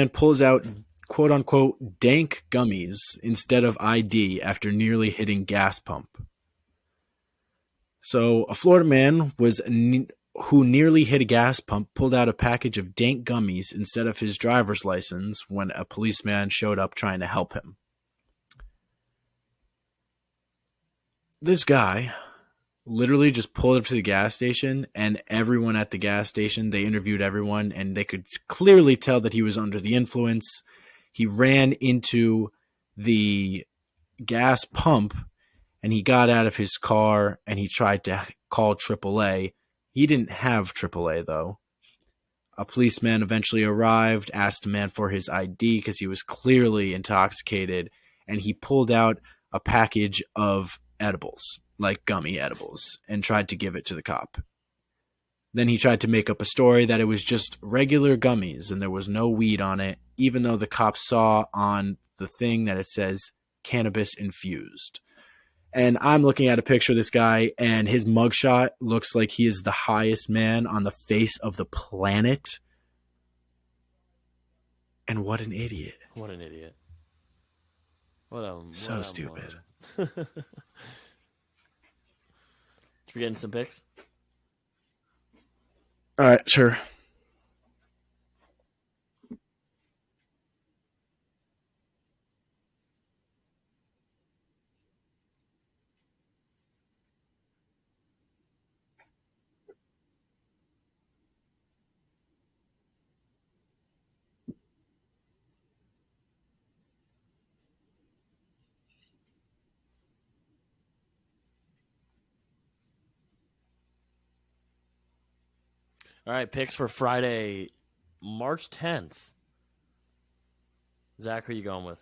Speaker 2: pulls out quote unquote dank gummies instead of ID after nearly hitting gas pump. So a Florida man who nearly hit a gas pump pulled out a package of dank gummies instead of his driver's license when a policeman showed up trying to help him. This guy literally just pulled up to the gas station, and everyone at the gas station, they interviewed everyone, and they could clearly tell that he was under the influence. He ran into the gas pump, and he got out of his car, and he tried to call AAA. He didn't have AAA, though. A policeman eventually arrived, asked the man for his ID because he was clearly intoxicated, and he pulled out a package of edibles, like gummy edibles, and tried to give it to the cop. Then he tried to make up a story that it was just regular gummies and there was no weed on it, even though the cop saw on the thing that it says cannabis infused. And I'm looking at a picture of this guy, and his mugshot looks like he is the highest man on the face of the planet. And what an idiot.
Speaker 1: What an idiot.
Speaker 2: So stupid.
Speaker 1: Should we get in some picks?
Speaker 2: All right, sure.
Speaker 1: All right, picks for Friday, March 10th. Zach, who are you going with?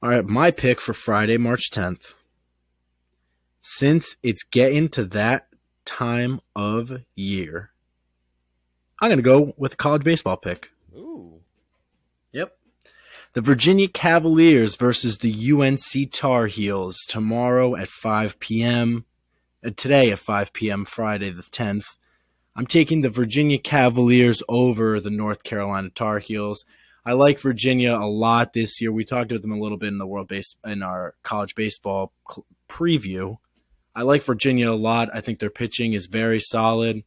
Speaker 2: All right, my pick for Friday, March 10th. Since it's getting to that time of year, I'm going to go with a college baseball pick.
Speaker 1: Ooh.
Speaker 2: Yep. The Virginia Cavaliers versus the UNC Tar Heels tomorrow at 5 p.m. Today at 5 p.m., Friday the 10th. I'm taking the Virginia Cavaliers over the North Carolina Tar Heels. I like Virginia a lot this year. We talked about them a little bit in our college baseball preview. I like Virginia a lot. I think their pitching is very solid,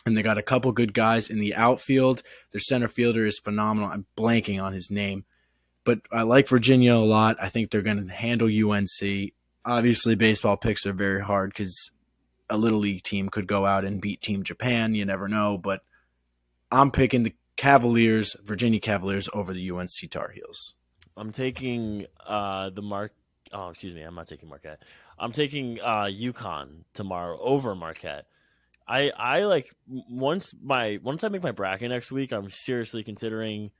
Speaker 2: and they got a couple good guys in the outfield. Their center fielder is phenomenal. I'm blanking on his name, but I like Virginia a lot. I think they're going to handle UNC. Obviously, baseball picks are very hard because a Little League team could go out and beat Team Japan. You never know, but I'm picking the Virginia Cavaliers over the UNC Tar Heels.
Speaker 1: I'm taking I'm not taking Marquette. I'm taking UConn tomorrow over Marquette. I like once I make my bracket next week, I'm seriously considering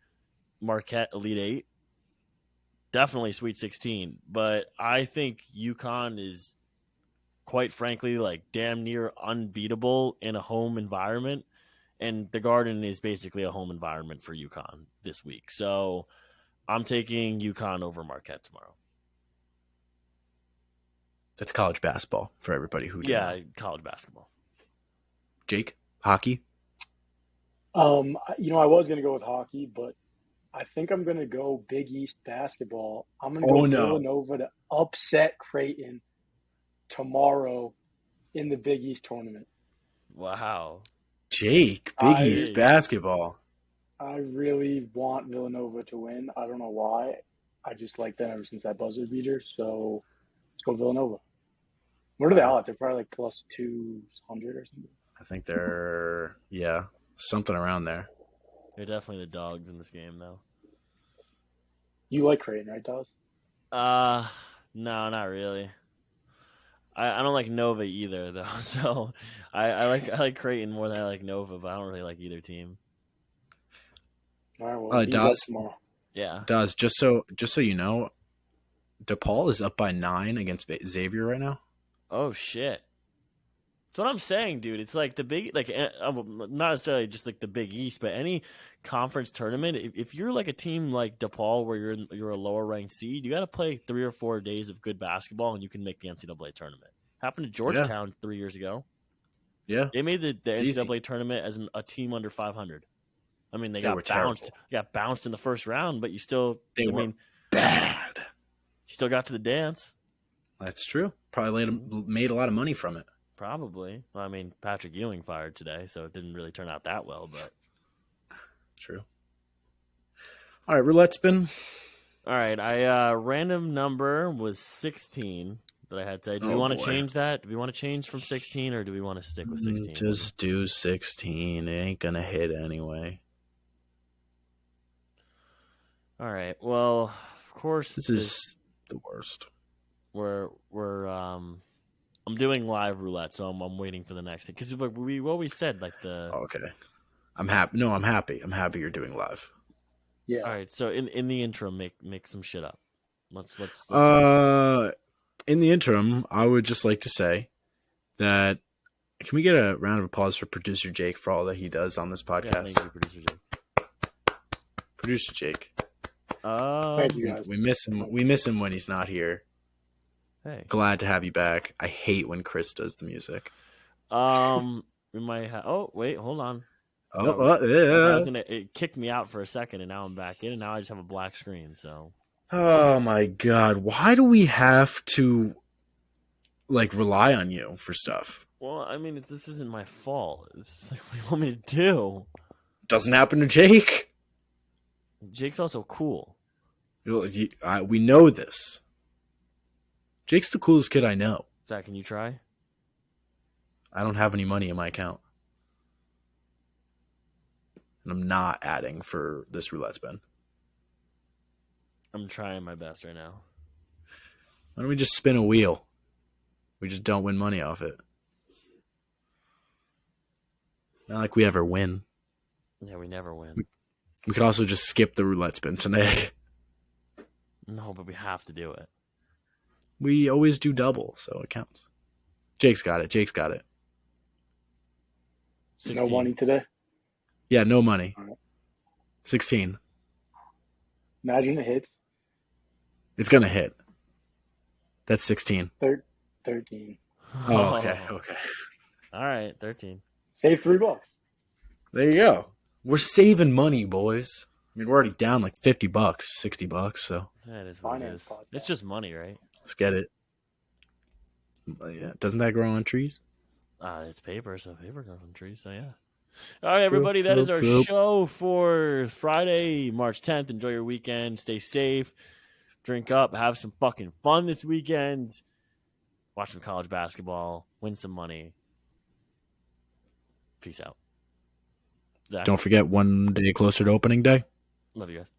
Speaker 1: Marquette Elite 8. Definitely Sweet 16, but I think UConn is quite frankly like damn near unbeatable in a home environment. And the Garden is basically a home environment for UConn this week. So I'm taking UConn over Marquette tomorrow.
Speaker 2: That's college basketball for everybody who didn't know.
Speaker 1: College basketball.
Speaker 2: Jake, hockey?
Speaker 3: I was going to go with hockey, but I think I'm going to go Big East basketball. I'm going to go Villanova to upset Creighton tomorrow in the Big East tournament.
Speaker 1: Wow.
Speaker 2: Jake, Big East basketball.
Speaker 3: I really want Villanova to win. I don't know why. I just like them ever since that buzzer beater. So let's go Villanova. What are they at? They're probably like plus 200 or something.
Speaker 2: I think they're, something around there.
Speaker 1: They're definitely the dogs in this game, though.
Speaker 3: You like Creighton, right, Daz?
Speaker 1: No, not really. I don't like Nova either, though. So I like Creighton more than I like Nova, but I don't really like either team.
Speaker 3: All right, well,
Speaker 2: Daz,
Speaker 3: tomorrow.
Speaker 1: Yeah.
Speaker 2: Daz, just so you know, DePaul is up by 9 against Xavier right now.
Speaker 1: Oh shit. That's what I'm saying, dude. It's like the big, like not necessarily just like the Big East, but any conference tournament. If you're like a team like DePaul, where you're a lower ranked seed, you got to play 3 or 4 days of good basketball, and you can make the NCAA tournament. Happened to Georgetown 3 years ago.
Speaker 2: Yeah,
Speaker 1: they made the NCAA tournament as a team under 500. I mean, they got bounced in the first round, but you still
Speaker 2: bad.
Speaker 1: You still got to the dance.
Speaker 2: That's true. Probably made a lot of money from it.
Speaker 1: Probably. Well, I mean, Patrick Ewing fired today, so it didn't really turn out that well, but
Speaker 2: true. All right, roulette spin.
Speaker 1: All right, random number was 16 that I had today. Do we want to change that? Do we want to change from 16, or do we want to stick with 16?
Speaker 2: Just do 16. It ain't gonna hit anyway.
Speaker 1: All right. Well, of course,
Speaker 2: this is the worst.
Speaker 1: I'm doing live roulette, so I'm waiting for the next thing because we always said like the.
Speaker 2: Okay, I'm happy. No, I'm happy. I'm happy you're doing live.
Speaker 3: Yeah.
Speaker 1: All right. So in the interim, make some shit up. Let's
Speaker 2: in the interim, I would just like to say that can we get a round of applause for producer Jake for all that he does on this podcast?
Speaker 1: Yeah, thank you, producer Jake.
Speaker 2: Producer Jake.
Speaker 3: Thank you guys.
Speaker 2: We miss him. We miss him when he's not here.
Speaker 1: Hey.
Speaker 2: Glad to have you back. I hate when Chris does the music.
Speaker 1: We might have. Oh, wait, hold on. It kicked me out for a second, and now I'm back in, and now I just have a black screen. So.
Speaker 2: Oh my god! Why do we have to rely on you for stuff?
Speaker 1: Well, I mean, this isn't my fault. It's like, what do you want me to do?
Speaker 2: Doesn't happen to Jake.
Speaker 1: Jake's also cool.
Speaker 2: We know this. Jake's the coolest kid I know.
Speaker 1: Zach, can you try?
Speaker 2: I don't have any money in my account. And I'm not adding for this roulette spin.
Speaker 1: I'm trying my best right now.
Speaker 2: Why don't we just spin a wheel? We just don't win money off it. Not like we ever win.
Speaker 1: Yeah, we never win.
Speaker 2: We could also just skip the roulette spin today.
Speaker 1: No, but we have to do it.
Speaker 2: We always do double, so it counts. Jake's got it.
Speaker 3: 16. No money today?
Speaker 2: Yeah, no money.
Speaker 3: Right.
Speaker 2: 16.
Speaker 3: Imagine it hits.
Speaker 2: It's going to hit. That's 16.
Speaker 3: 13.
Speaker 2: Oh, okay.
Speaker 1: All right, 13.
Speaker 3: Save $3.
Speaker 2: There you go. We're saving money, boys. I mean, we're already down like $50, $60. So
Speaker 1: That is what it
Speaker 3: Finance
Speaker 1: is.
Speaker 3: podcast.
Speaker 1: It's just money, right?
Speaker 2: let's get it. But yeah, doesn't that grow on trees?
Speaker 1: It's paper, so paper grows on trees. So yeah. All right, everybody. That is our
Speaker 2: True.
Speaker 1: show for Friday, March 10th. Enjoy your weekend. Stay safe. Drink up. Have some fucking fun this weekend. Watch some college basketball. Win some money. Peace out. Zach,
Speaker 2: Don't forget, one day closer to opening day.
Speaker 1: love you guys.